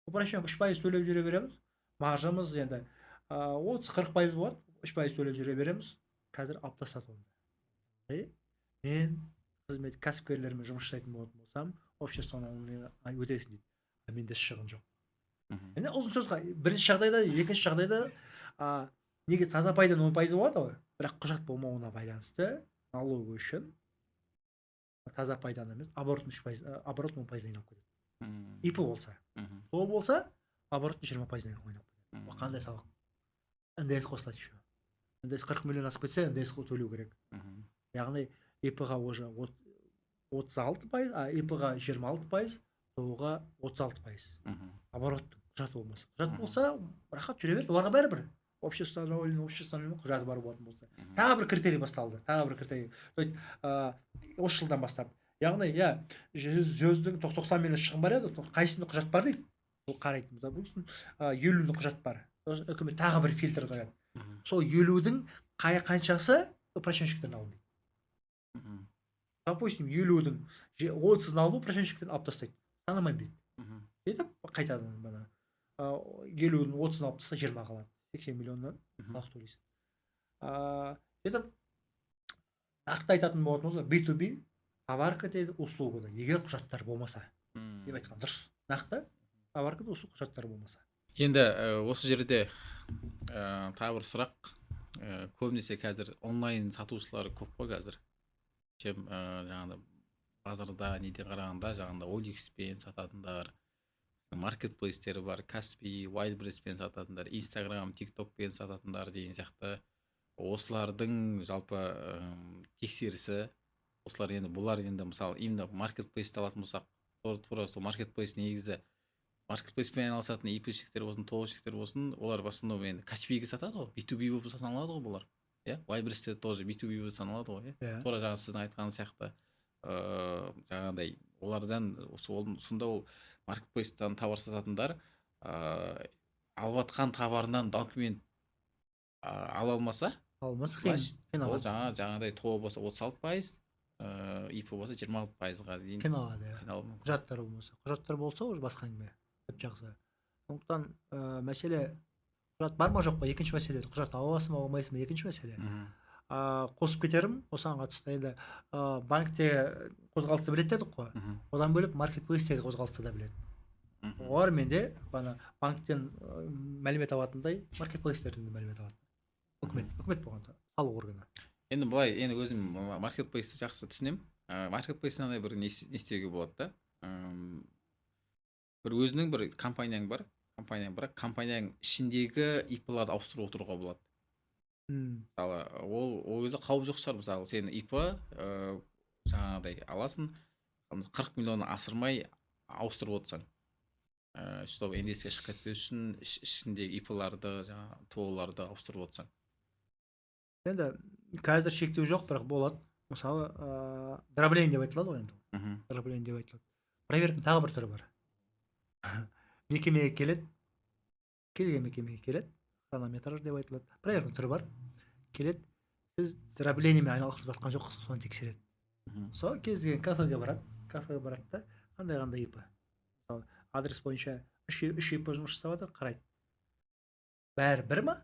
Упрощенка 3% төлеп жүре береміз. Маржамыз енді 30-40% болады. 3% төлеп жүре береміз. Қазір алып тастады оны. Мен кәсіпкерлермен жұмыс жасайтын болатын болсам, обществоны өтесің дейді. Менде шығын жоқ. Мгм. Енді ұзын сөз, бірінші жағдайда, екінші жағдайда неге таза пайдан 10% болады ғой, бірақ құжат болмауына байланысты налог үшін таза пайданы емес, оборот 10%-дан айналып кетеді. Мгм. ИП болса. Мгм. Сол болса, оборот 20%-дан айналып кетеді. Мгм. Қандай салық? НДС қосылады еще. НДС 40 миллион асып кетсе, НДС төлеу керек. Мгм. Яғни ИП-ға уже 36%, ИП-ға 26%, ТО-ға 36%. Мгм. Обороттың құжаты болмаса. Құжат Мгм. болса, рахат жүре береді. Оларға бәрібір. Общественный құжаты бар болатын болса. Мгм. Тағы бір критерий басталды. Тағы бір критерий. То есть осы жылдан бастап. Яғни 100-дің 90 миллион шығын бар еді, қайсында құжат бар дейді. Ол қарайды. Допустим, 50-дің құжат бар. Үкімет тағы бір фильтр қояды. Мгм. Сол 50-дің қаншасы упрощенщиктен алынды дейді. Мгм. Допустим, 50-дің 30-ын алып упрощенщиктен алып тастайды. Санамаймын дейді. Мгм. Сөйтіп қайтадан бана 50-дің 30-ын алып тастаса 20 қалады. 80 миллионнан Мгм. салық төлейсің. Сөйтіп нақты айтатын болатын болса, B2B товарка дейді, услуга да. Егер құжаттар болмаса, деп айтқан дұрыс. Нақты товарка да құжаттар болмаса. Енді осы жерде тағы бір сұрақ. Көбінесе қазір онлайн сатушылар көп қой қазір. Жаңағыда базарда неде қарағанда, жаңағыда OLX-пен сататындар, маркетплейстері бар, Каспи, Wildberries-пен сататындар, Instagram, TikTok-пен сататындар деген сияқты. Осылардың жалпы тексерісі, осылар енді бұлар енді мысалы именно маркетплейсті алатын болсақ, тура сол маркетплейс негізі маркетплейспен айналысатын ИП-шіктер болсын, ТО-шіктер болсын, олар в основном енді Каспиге сатады ғой, B2B болып саналады ғой бұлар. Wildberries-те тоже B2B болып саналады ғой. Тура жаңа сіздің айтқан сияқты жаңағыдай олардан сонда ол маркетплейстан товар сататындар алыватқан товарынан документ ала алмаса, қиын ол жаңағыдай ТО болса 36%, ИП болса 26%-ға дейін қиналады. қиналуы мүмкін. Құжаттар болмаса. Құжаттар болса уже басқа әңгіме. Жақсы. Сондықтан мәселе құжат бар ма жоқ па? Екінші мәселе. Құжат ала аласың ба, алмайсың ба? Екінші мәселе. Қосып кетерім осыған қатысты. Енді банкте қозғалысты біледі дедік қой. Одан бөліп маркетплейстегі қозғалысты да біледі. Олар менде банктен мәлімет алатындай маркетплейстерден де мәлімет алады. Үкімет болғанда, салық органы. Енді былай, енді өзім маркетплейсті жақсы түсінемін. Маркетплейстен бір не істеуге болады да. Бір өзінің бір компанияң бар, компанияң ішіндегі ИП-ларды ауыстырып отыруға болады. Мысалы, ол өзі қауіп жоқ шығар. Мысалы, сен ИП жаңағыдай аласың, 40 миллионы асырмай ауыстырып отырсаң, чтобы НДС-ке шығып кетпес үшін ішіндегі ИП-ларды, ТО-ларды ауыстырып отырсаң. Енді қазір шектеу жоқ, бірақ болады. Мысалы, дробление деп айтылады ғой енді. Дробление деп айтылады. проверканың тағы бір түрі бар. Мекемеге келеді, кез келген мекемеге келеді, хронометраж деп айтылады. Проверканың түрі бар. Келеді, сіз дроблениемен айналысып жатқан жоқсыз, соны тексереді. Мысалы кез келген кафеге барады да, қандай ИП. Мысалы адрес бойынша үш ИП жұмыс жасап жатыр, қарайды. Бәрі бір ма?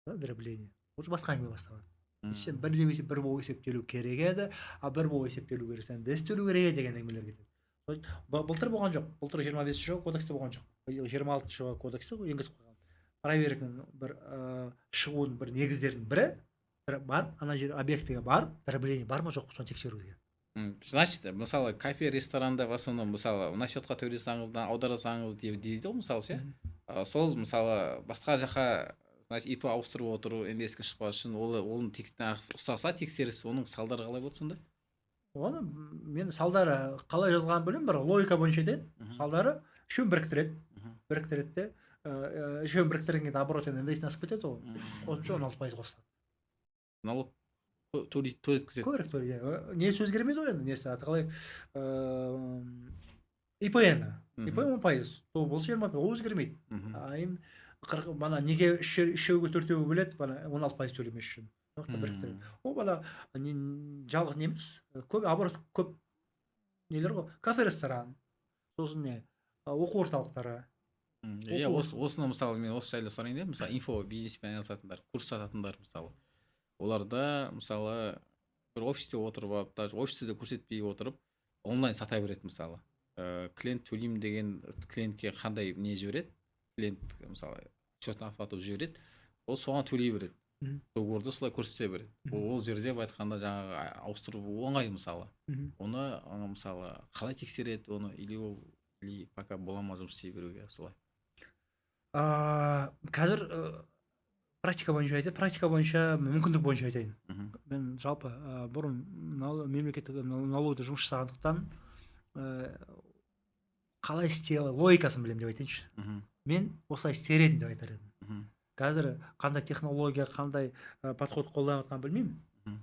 Дробление. Уже басқа әңгіме басталады. Сен бір немесе бір болып есептелу керек еді, а бір болып есептелу керек, сен дес төлеу керек еді деген әңгімелер кетеді. Былтыр болған жоқ. Былтыр 25-ші жылғы кодексте болған жоқ. 26-ші жылғы кодексте енгізіп қойған. Проверканың бір шығуының бір негіздерінің бірі барып, ана жер объектіге барып, дробление бар ма жоқ па соны тексеру деген. Значит, мысалы кафе, ресторанда в основном мысалы мына счетқа төлесаңыз, аударсаңыз дейді ғой мысалы ше. Сол мысалы басқа жаққа значит ИП ауыстырып отыру, енді еске шықпас үшін оны ұстаса тексеріс, оның салдары қалай болды сонда? Оны мен салдары қалай жазғанын білмеймін, бір логика бойынша айтайын. Салдары үшеуін біріктіреді де, үшеуін біріктіргеннен кейін оборот индексін асып кетеді ғой. Қосымша 16% қосылады. Налог төлеткізеді. Көбірек төлейді. Несі өзгермейді ғой енді, несі аты қалай ИП енді. ИП 10%, ол болса 20%, ол өзгермейді. Айым бана неге үшеуге төртеуге бөледі, бана 16% төлемес үшін. Біріктіреді. Ол бана жалғыз не емес, көп оборот көп нелер ғой. Кафе, ресторан, сосын не, оқу орталықтары. Осыны мысалы мен осы жайлы сұрайын деп, мысалы инфо бизнеспен айналысатындар, курс сататындар мысалы. Оларда мысалы бір офисте отырып алып, даже офисте де көрсетпей отырып, онлайн сата береді мысалы. Клиент төлеймін деген клиентке қандай не жібереді? Клиент мысалы счетын оплатып жібереді, ол соған төлей береді. Договорды солай көрсете береді. Ол жерде айтқанда жаңағы ауыстыру оңай мысалы. Оны мысалы қалай тексереді оны, или пока бола ма жұмыс істей беруге солай? Қазір практика бойынша айтайын, практика бойынша мүмкіндік бойынша айтайын. Мен жалпы бұрын мемлекеттік налогда жұмыс жасағандықтан қалай істей логикасын білемін деп айтайыншы. Мен осылай істер едім деп айтар едім. Қазір қандай технология, қандай подход қолданып жатқанын білмеймін.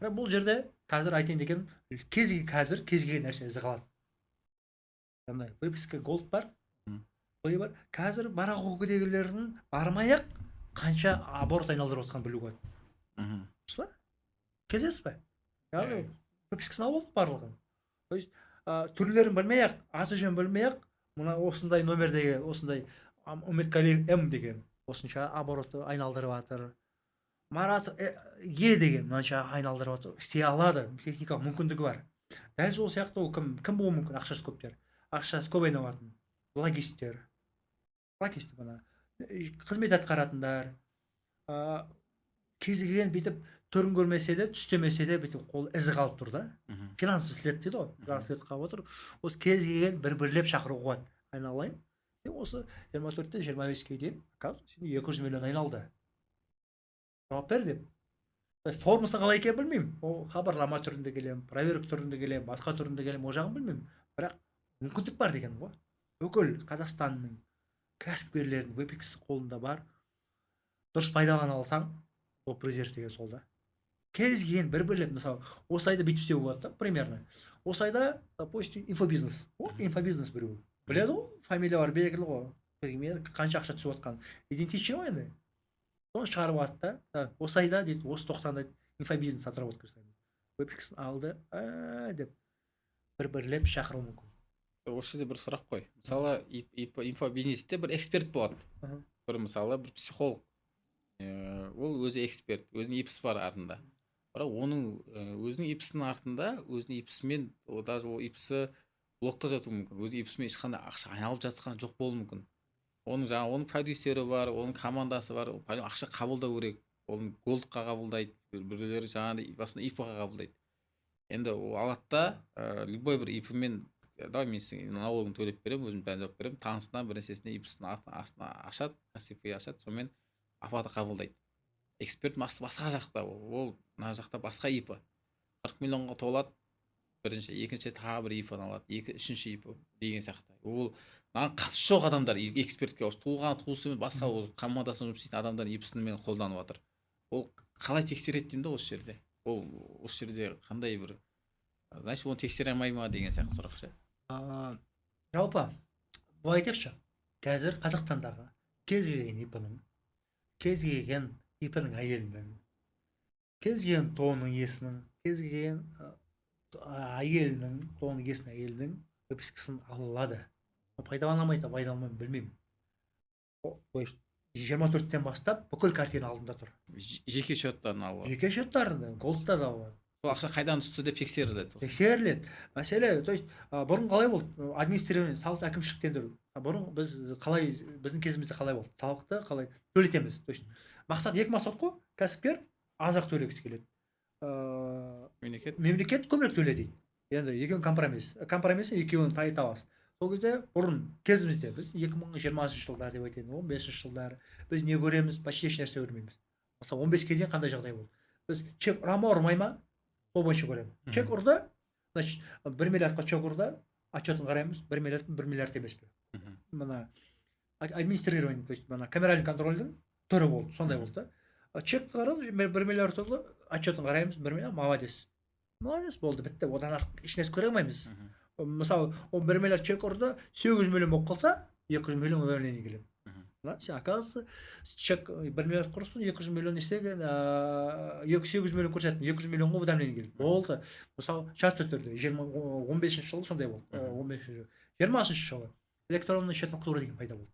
Бірақ бұл жерде қазір айтайын деген кез келген нәрсе ізі қалады. Яғни выписка голд бар, бар. Қазір барақ өгедегілердің бармай-ақ қанша оборот айналдырып отқанын білуге болады. Дұрыс па? Кездесіз ба? Яғни выпискасын алып алдық барлығын. То есть түрлерін білмей-ақ, аты жөнін білмей-ақ, мына осындай номердегі осындай Үміткәлиев М деген осынша оборотты айналдырып жатыр. Марат Е деген мынанша айналдырып жатыр. Істей алады, техникалық мүмкіндігі бар. Дәл сол сияқты ол кім болуы мүмкін? Ақшасы көптер. Ақшасы көп айналатын. Логисттер. Логистік бана. Қызмет атқаратындар. Кез келген бүйтіп түрін көрмесе де, түстемесе де бүйтіп қол ізі қалып тұр да. Финансовый след дейді ғой. Финансовый след қалып отыр. Осы кез келген бірлеп шақыруға болады. Айналайын. Осы 24-тен 25-ке дейін 200 миллион айналды. Жауап бер деп. Формасы қалай екенін білмеймін. Ол хабарлама түрінде келем, проверка түрінде келем, басқа түрінде келем, ол жағын білмеймін. Бірақ мүмкіндік бар деген ғой. Бүкіл Қазақстанның кәсіпкерлерінің выпискасы қолында бар. Дұрыс пайдалана алсаң, ол резерв деген сол да. Кез келген бірлеп, мысалы, осы айда бүйтіп істеуге болады да, примерно. Осы айда, допустим, инфобизнес. Ол инфобизнес біреу. Біледі ғой, фамилия бар, белгілі ғой. Қанша ақша түсіп отқан. Идентичный ғой енді. Соны шығарып атты да. Осы айда дейді, осы тоқтанда инфобизнес атырап өткізді. Выпискасын алды, деп бірлеп шақыру мүмкін. Осы жерде бір сұрақ қой. Мысалы, инфобизнесте бір эксперт болады. Бір мысалы, бір психолог. Ол өзі эксперт, өзінің ИПСі бар артында. Бірақ оның өзінің ИПСінің артында, өзінің ИПСімен, даже ол ИПСі блокта жатуы мүмкін. Өзінің ИПСімен ешқандай ақша айналып жатқан жоқ болуы мүмкін. Оның продюсері бар, оның командасы бар, ақша қабылдау керек. Оның голдқа қабылдайды, біреулері жаңағыдай басында ИП-ға қабылдайды. Енді ол алады да, любой бір ИП-мен, давай мен сізге налогын төлеп беремін, өзім бәрін жауап беремін, танысынан бір нәрсесіне ИП-сінің астына ашады, кәсіпкер ашады, сонымен апаты қабылдайды. Эксперт басқа жақта, ол мына жақта басқа ИП. 40 миллионға толады, бірінші, екінші тағы бір ИП-ны алады, үшінші ИП деген сияқты. Ол қатысы жоқ адамдар экспертке туысы басқа командасында жұмыс істейтін адамдар ИПСімен қолданып жатыр. Ол қалай тексереді деймін да осы жерде? Ол осы жерде қандай бір, значит, оны тексере алмай ма деген сияқты сұрақ ше. Жалпы былай айтайықшы, қазір Қазақстандағы кез келген ИП-ның әйелінің, кез келген тонның иесінің, кез келген әйелінің, тонның иесінің әйелінің выпискасын ала алады. Пайдалана алмайды, пайдаланбаймын білмеймін. То есть 24-тен бастап бүкіл картина алдында тұр. Жеке счеттарын алып алады. Жеке счеттарында, голдта да алады. Сол ақша қайдан түсті деп тексеріледі. Тексеріледі. Мәселе, то есть бұрын қалай болды? Администрирование, салық әкімшіліктендіру. Бұрын біздің кезімізде қалай болды? Салықты қалай төлетеміз? То есть екі мақсат қой. Кәсіпкер азырақ төлегісі келеді. Мемлекет көбірек төле дейді. Енді екеуінің компромисс екеуін табасыз. Сол кезде бұрын кезімізде біз 2020 жылдар деп айтайын, 15 жылдар біз не көреміз? Почти ешнәрсе көрмейміз. Мысалы 15-ке дейін қандай жағдай болды? Біз чек ұрмай ма? Сол бойынша көреміз. Чек ұрды, значит 1 миллиардқа чек ұрды, отчетін қараймыз, 1 миллиард емес пе? Мына администрирование, то есть мына камеральный контрольдің түрі болды, сондай болды да. Чекті қарады, 1 миллиард тұрды, отчетін қараймыз, 1 миллиард, молодец. Молодец болды, бітті, одан артық ешнәрсе көре алмаймыз. Мысалы, 1 миллиард чек ұрды, 800 миллион болып қалса, 200 миллион удовлетворение келеді. Оказывается, чек 1 миллиард құрыспын, 200 миллион істеген, 800 миллион көрсеттім, 200 миллионға уведомление келді. Болды. Мысалы, шартты түрде 15-ші жылы сондай болды. 20-ші жылы электронный счет фактура деген пайда болды.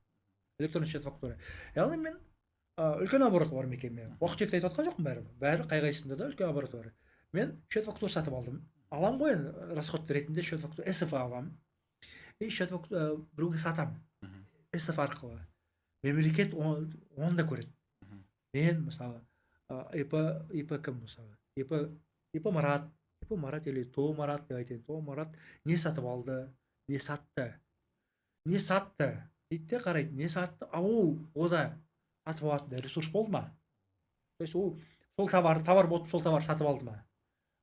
Электронный счет фактура. Яғни мен үлкен оборот бар мекеме. Уақыт жетті айтып жатқан жоқпын бәрі қай-қайсында да үлкен оборот бар. Мен счет фактура сатып алдым. Алам ғой енді расход ретінде счет фактура СФ алам. И счет фактура біреуге сатам. СФ арқылы. Мемлекет оны да көреді. Мен мысалы ИП кім мысалы? ИП Марат или То Марат деп айтайын. То Марат не сатып алды, не сатты. Не сатты дейді де қарайды, не сатты, ода сатып алатын ресурс болды ма? То есть ол сол товар болды, сол товар сатып алды ма?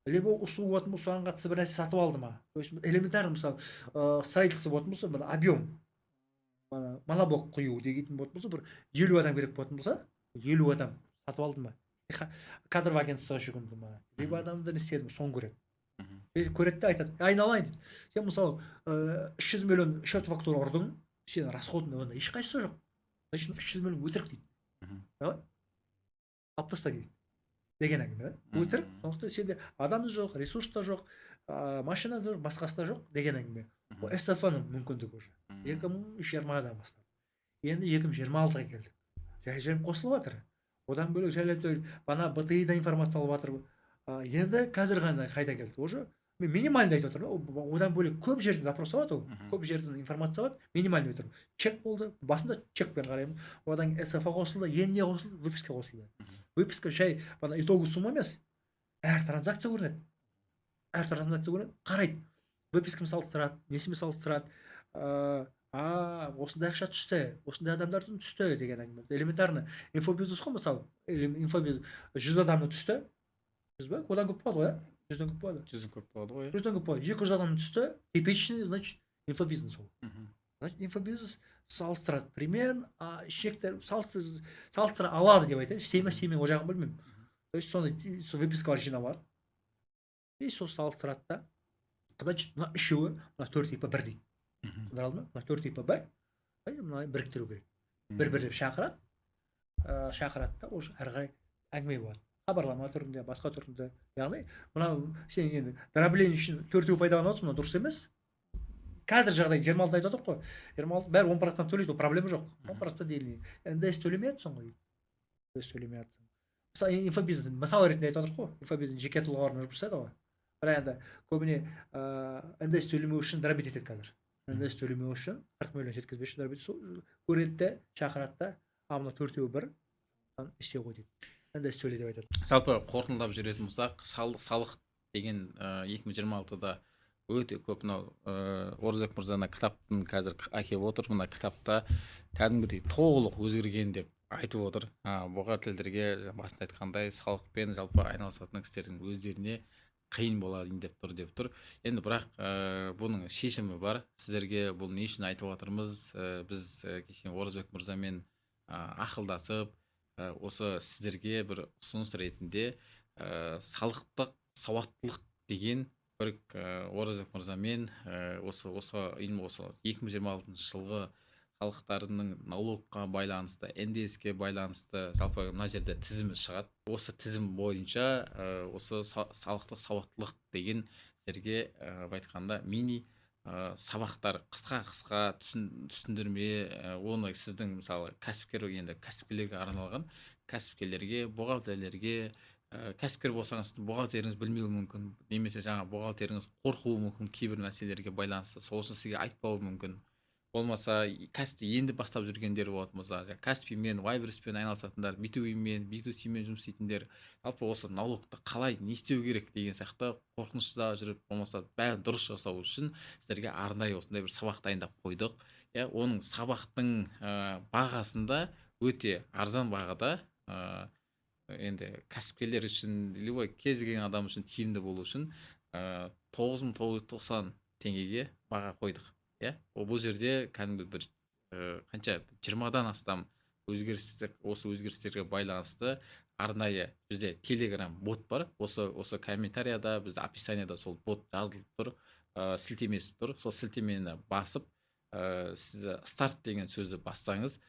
Либо услуга болатын болса, соған қатысты бір нәрсе сатып алды ма? То есть элементарно мысалы строительство болатын болса, бір объем моноблок құю деген болатын болса, бір 50 адам керек болатын болса, 50 адам сатып алды ма? Кадровый агентствоға жүгінді ма? Либо адамды не істеді ма? Соны көреді. Көреді де айтады, айналайын дейді. Сен мысалы 300 миллион счет фактура ұрдың, сен расходың онда ешқайсысы жоқ. Значит 300 миллион өтірік дейді. Алып таста дейді. Деген әңгіме. Өтірік. Сондықтан сенде адам жоқ, ресурс та жоқ, машина да жоқ, басқасы да жоқ деген әңгіме. Ол СФ-ның мүмкіндігі уже. 2020-дан бастап. Енді 2026-ға келдік. Жай қосылып жатыр. Одан бөлек жайлы бана БТИ-да информация алып жатыр. Енді қазір ғана қайта келді. Уже минимальный айтып отыр. Одан бөлек көп жерден запрос алады, көп жерден информация алады, минимальный отыр. Чек болды, басында чекпен қараймын. Одан СФ-ға қосылды, енді не қосылды, выписка қосылды. Выписка жай бана итогі сумма емес. Әр транзакция көрінеді. Қарайды. Выписканы салыстырады, несімен салыстырады. Осындай ақша түсті, осындай адамдардың түсті деген әңгіме. Элементарно инфобизнес қой мысалы. Инфобизнес 100 адамның түсті. 100 ба? Одан көп болады ғой, 100-ден көп болады. 100 көп болады ғой. 100-ден көп болады. 200 адамның түсті, типичный, значит, инфобизнес ол. Значит, инфобизнес салыстырады. Примерно шектер салыстыра алады деп айтайын. Семей ол жағын білмеймін. То есть сондай выпискалар жинап и сол салыстырады да. Значит, мына үшеуі, мына 4 ипа бір дейді. Мына 4 ипа бір, мына біріктіру керек. Бір-бірлеп шақырады да, уже әрі қарай әңгіме болады. Хабарлама түрінде, басқа түрінде. Яғни, мына сен енді дробление үшін 4-еу пайдаланып отырсың, мына дұрыс емес. Қазір жағдай 26 айтып отыр ғой. 26 бәрі 10% төлейді, ол проблема жоқ. 10% дейін. НДС төлемей жатсың ғой. НДС төлемей жатсың. Мысалы инфобизнес, мысалы ретінде айтып отыр ғой. Инфобизнес жеке тұлғаларына жұмыс жасайды ғой. Бірақ енді көбіне НДС төлемеу үшін дробить етеді қазір. НДС төлемеу үшін 40 миллион жеткізбес үшін дробить көреді де, шақырады да, мына 4-еу бір істеу ғой дейді. НДС төле деп айтады. Жалпы қорытындылап жүретін болсақ, салық деген 2026-да өте көп. Мынау Оразбек мырза кітаптың қазір әкеліп отыр. Мына кітапта кәдімгідей толық өзгерген деп айтып отыр. Бухгалтерлерге басында айтқандай салықпен жалпы айналысатын кісілердің өздеріне қиын болады деп тұр. Енді бірақ бұның шешімі бар. Сіздерге бұл не үшін айтып отырмыз? Біз кеше Оразбек мырзамен ақылдасып, осы сіздерге бір ұсыныс ретінде салықтық сауаттылық деген Бірік Оразбек мырзамен осы 2026 жылғы салықтарының налогқа байланысты, НДС-ке байланысты жалпы мына жерде тізімі шығады. Осы тізім бойынша осы салықтық сауаттылық деген сіздерге айтқанда мини сабақтар, қысқа түсіндірме, оны сіздің мысалы кәсіпкерлерге арналған, кәсіпкерлерге, бухгалтерлерге, кәсіпкер болсаңыз бухгалтеріңіз білмеуі мүмкін, немесе жаңа бухгалтеріңіз қорқуы мүмкін кейбір мәселелерге байланысты, сол үшін сізге айтпауы мүмкін. Болмаса кәсіпті енді бастап жүргендер болатын болса, Каспимен, Вайберспен айналысатындар, B2B-мен, B2C-мен жұмыс істейтіндер, жалпы осы налогты қалай не істеу керек деген сияқты қорқынышта жүріп, болмаса бәрін дұрыс жасау үшін сіздерге арнайы осындай бір сабақ дайындап қойдық. Оның сабақтың бағасында өте арзан бағада, енді кәсіпкерлер үшін, любой кез келген адам үшін тиімді болу үшін 9.990 теңгеге баға қойдық. Бұл жерде кәдімгі бір қанша 20-дан астам осы өзгерістерге байланысты арнайы бізде Telegram бот бар. Осы комментарияда, бізде описанияда сол бот жазылып тұр, сілтемесі тұр. Сол сілтемені басып, сіз старт деген сөзді бассаңыз,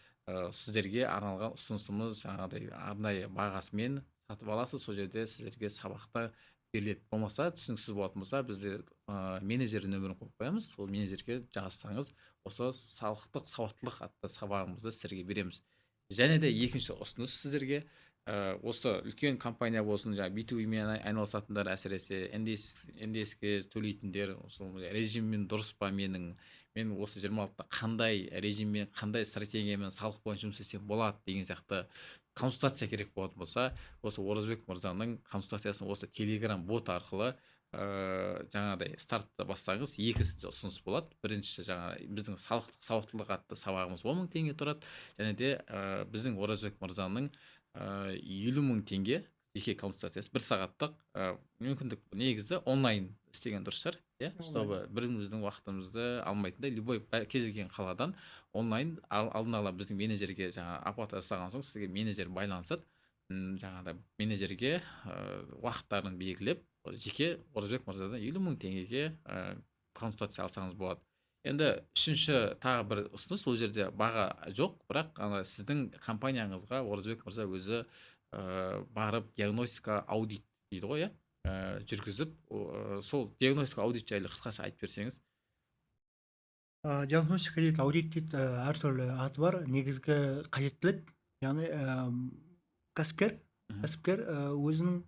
сіздерге арналған ұсынысымыз жаңағыдай арнайы бағасымен сатып аласыз. Сол жерде сіздерге сабақта беріледі. Болмаса, түсініксіз болатын болса, бізде менеджер нөмірін қойып қоямыз. Сол менеджерге жазсаңыз, осы салықтық сауаттылық атты сабағымызды сіздерге береміз. Және де екінші ұсыныс сіздерге, осы үлкен компания болсын, B2B-мен айналысатындар, әсіресе НДС-ке төлейтіндер, режиммен дұрыс па мен осы 26-та қандай режиммен, қандай стратегиямен салық бойынша жұмыс істесем болады деген сияқты консультация керек болатын болса, осы Оразбек мырзаның консультациясын осы Telegram бот арқылы жаңағыдай стартта бастаңыз, екі сізде ұсыныс болады. Біріншісі біздің салықтық сауаттылық атты сабағымыз 10.000 теңге тұрады, және де біздің Оразбек мырзаның 50.000 теңге жеке консультациясы, 1 сағаттық мүмкіндік, негізі онлайн істеген дұрыс шығар, чтобы біріміздің уақытымызды алмайтындай, любой кез келген қаладан онлайн алдын ала біздің менеджерге оплата жасаған соң сізге менеджер байланысады. Жаңағыдай менеджерге уақыттарын белгілеп, жеке Оразбек мырзадан 50.000 теңгеге консультация алсаңыз болады. Енді үшінші тағы бір ұсыныс, ол жерде баға жоқ, бірақ сіздің компанияңызға Оразбек мырза өзі барып диагностика аудит дейді ғой, жүргізіп, сол диагностика аудит жайлы қысқаша айтып берсеңіз. Диагностика дейді, аудит дейді, әртүрлі аты бар. Негізгі қажеттілік, яғни кәсіпкер өзінің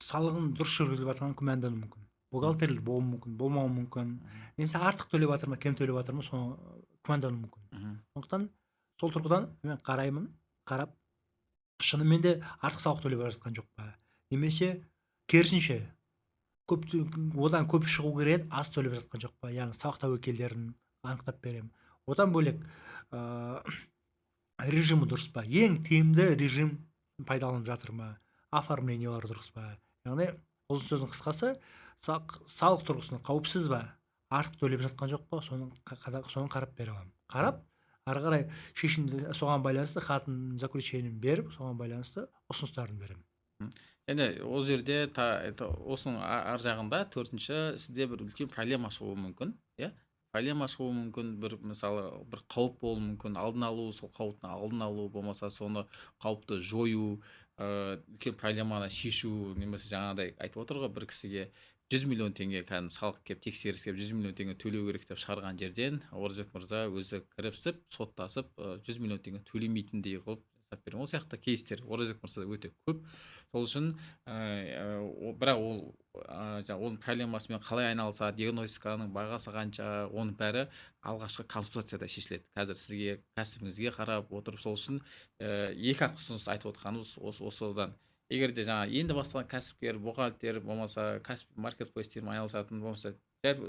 салығын дұрыс жүргізіп жатқанын күмәндануы мүмкін. Бухгалтерлер болуы мүмкін, болмауы мүмкін. Немесе артық төлеп жатыр ма, кем төлеп жатыр ма, соны күмәндануы мүмкін. Сондықтан сол тұрғыдан мен қарап, шынымен де артық салық төлеп жатқан жоқ па? Немесе керісінше, одан көп шығу керек, аз төлеп жатқан жоқ па? Яғни салық тәуекелдерін анықтап беремін. Одан бөлек режимі дұрыс па? Ең тиімді режим пайдаланып жатыр ма? Оформлениялар дұрыс па? Яғни ұзын сөздің қысқасы, салық тұрғысынан қауіпсіз ба? Артық төлеп жатқан жоқ па? Соны қарап бере аламын. Қарап, ары қарай шешімді соған байланысты хатын заключениені беріп, соған байланысты ұсыныстарын беремін. Енді ол жерде осының ар жағында төртінші сізде бір үлкен проблема шығуы мүмкін, проблема шығуы мүмкін, мысалы бір қауіп болуы мүмкін, алдын алу, сол қауіптің алдын алу, болмаса соны қауіпті жою, үлкен проблеманы шешу, немесе жаңағыдай айтып отыр ғой, бір кісіге 100 миллион теңге кәдімгі салық кеп, тексеріс кеп 100 миллион теңге төлеу керек деп шығарған жерден Оразбек мырза өзі кіріпсіп, соттасып 100 миллион теңге төлемейтіндей қылып жасап берген. Ол сияқты кейстер Оразбек мырза өте көп. Сол үшін бірақ оның проблемасымен қалай айналысады, диагностиканың бағасы қанша, оның бәрі алғашқы консультацияда шешіледі. Қазір сізге кәсібіңізге қарап отырып, сол үшін екі-ақ ұсыныс айтып отырғанымыз осыдан. Егер де енді бастаған кәсіпкер, бухгалтер, болмаса кәсіп маркетплейстермен айналысатын болмаса,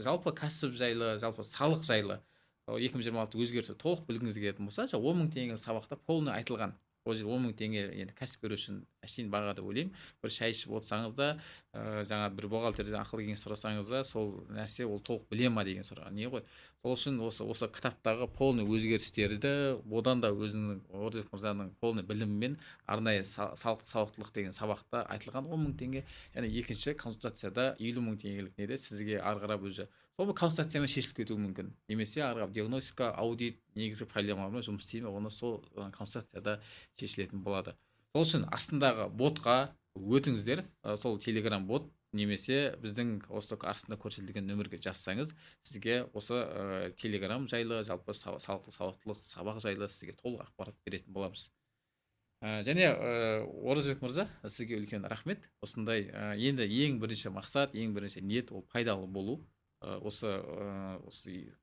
жалпы кәсіп жайлы, жалпы салық жайлы 2026 өзгерісі толық білгіңіз келетін болса, 10.000 теңге сабақта полный айтылған. Ол жерде 10.000 теңге енді кәсіпкер үшін әшейін баға деп ойлаймын. Бір шай ішіп отырсаңыз да, жаңа бір бухгалтерден ақыл кеңес сұрасаңыз да, сол нәрсе ол толық біле ма деген сұрақ не ғой. Сол үшін осы кітаптағы полный өзгерістерді, одан да өзінің Оразбек мырзаның полный білімімен арнайы сауықтылық деген сабақта айтылған 10 мың теңге, және екінші консультацияда 50 мың теңгелік неде сізге ары қарап өзі сол консультациямен шешіліп кетуі мүмкін. Немесе ары қарап диагностика, аудит, негізгі проблемалармен жұмыс істей ме, оны сол консультацияда шешілетін болады. Сол үшін астындағы ботқа өтіңіздер, сол телеграм бот немесе біздің осы астында көрсетілген нөмірге жазсаңыз, сізге осы телеграм жайлы, жалпы сауаттылық сабақ жайлы сізге толық ақпарат беретін боламыз. Және Оразбек мырза, сізге үлкен рахмет. Осындай енді ең бірінші мақсат, ең бірінші ниет ол пайдалы болу. Осы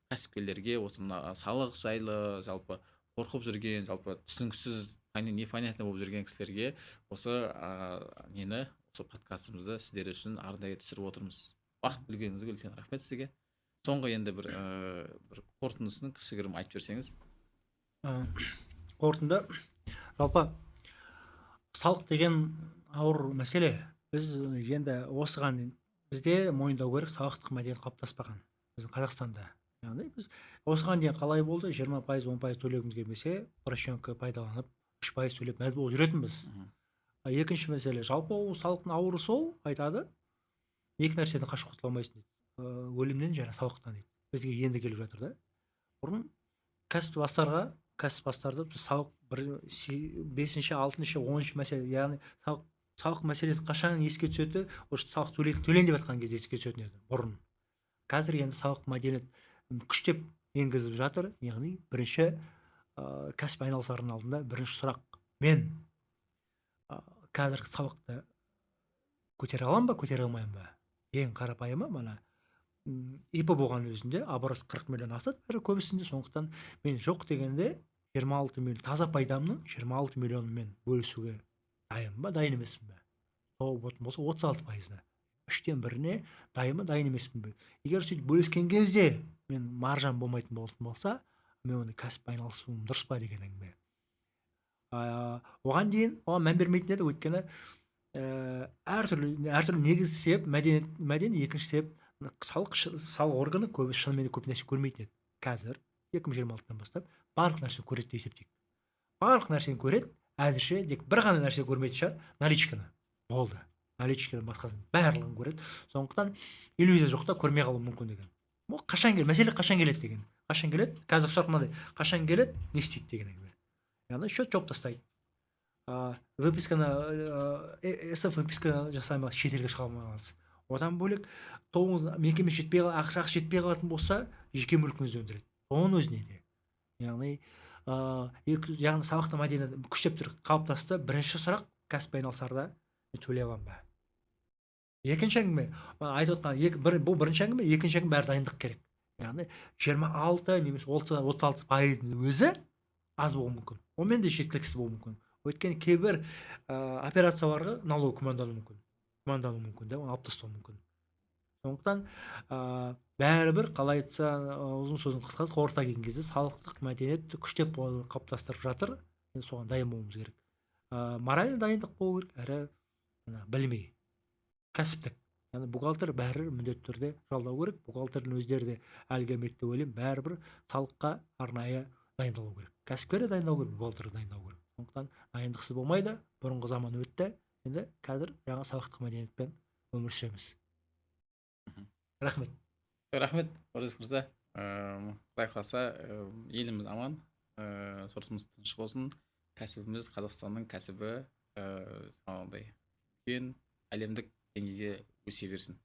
кәсіпкерлерге осы салық жайлы, жалпы қорқып жүрген, жалпы түсініксіз, непонятно болып жүрген кісілерге осы осы подкастымызды сіздер үшін арнайы түсіріп отырмыз. Уақыт бөлгеніңізге үлкен рахмет сізге. Соңғы енді бір қорытындысын кішігірім айтып берсеңіз. Қорытынды, жалпы салық деген ауыр мәселе. Біз енді осыған бізде мойындау керек, салықтық мәдениет қалыптаспаған біздің Қазақстанда. Яғни біз осыған дейін қалай болды, 20%, 10% төлегіміз келмесе, прощенка пайдаланып 3% төлеп мәз болып жүретінбіз. Екінші мәселе, жалпы салықтың ауыры сол, айтады, екі нәрседен қашып құтыла алмайсың дейді. Өлімнен және салықтан дейді. Бізге енді келіп жатыр да. Бұрын кәсіп бастарды салық 5-ші, 6-ші, 10-ші мәселе, яғни салық мәселесі қашан еске түседі, осы салық төлен деп жатқан кезде еске түсетін еді бұрын. Қазір енді салық мәдениет күштеп енгізіліп жатыр. Яғни бірінші кәсіп айналысардың алдында бірінші сұрақ: мен қазіргі салықты көтере аламын ба, көтере алмаймын ба? Ең қарапайымы мына ИП болған өзінде оборот 40 миллион асады көбісінде, сондықтан мен жоқ дегенде 26 миллион таза пайдамның 26 миллионымен бөлісуге дайын ба, дайын емеспін бе? Болса 36%-ны, 3-тен 1-не дайын емеспін бе? Егер сөйтіп бөліскен кезде мен маржам болмайтын болатын болса, мен оны кәсіп айналысуым дұрыс па деген әңгіме. Оған дейін мән бермейтін еді, өйткені әртүрлі негіз себеп мәдени, екінші себеп салық органы шынымен көп нәрсе көрмейтін еді. Қазір 2026-тан бастап барлық нәрсе көреді деп есептейік. Барлық нәрсені көреді, әзірше тек бір ғана нәрсе көрмейтін шығар, наличканы. Болды. Наличкадан басқасын барлығын көреді. Сондықтан иллюзия жоқта көрмей қалуы мүмкін деген. Мәселе қашан келеді деген. Қашан келеді? Қазір сұрақ мынадай: қашан келеді, не істейді деген әңгіме. Яғни счет жауып тастайды. Выписканы СФ выписка жасамай шетелге шыға алмайсыз. Одан бөлек мекеме ақша жетпей қалатын болса, жеке мүлкіңізді өндіреді. Оның өзіне де. Яғни салықтық мәдениет күштеп тұр қалыптасты. Бірінші сұрақ кәсіп айналысарда төлей аламын ба? Екінші әңгіме, айтып отқан бұл бірінші әңгіме, екінші әңгіме бәрі дайындық керек. Яғни 26 немесе 36% өзі аз болуы мүмкін. Онымен де жеткіліксіз болуы мүмкін. Өйткені кейбір операцияларға налог күмәндануы мүмкін, оны алып тастауы мүмкін. Сондықтан бәрібір қалай айтса, ұзын сөздің қысқасы, қорыта келген кезде салықтық мәдениетті күштеп қалыптастырып жатыр. Енді соған дайын болуымыз керек. Моральный дайындық болу керек, әрі білмей. Кәсіптік. Яғни бухгалтер бәрі міндетті түрде жалдау керек. Бухгалтердің өздері де әлгі метті ойлаймын, бәрібір салыққа арнайы дайындалу керек. Кәсіпкер де дайындау керек, бухгалтер дайындау керек. Сондықтан дайындықсыз болмайды. Бұрынғы заман өтті. Енді қазір жаңа салықтық мәдениетпен өмір сүреміз. Рахмет. Рахмет, Оразбек мырза. Құдай қаласа, еліміз аман, сортымыз тыныш болсын. Кәсібіміз, Қазақстанның кәсібі үлкен әлемдік деңгейге өсе берсін.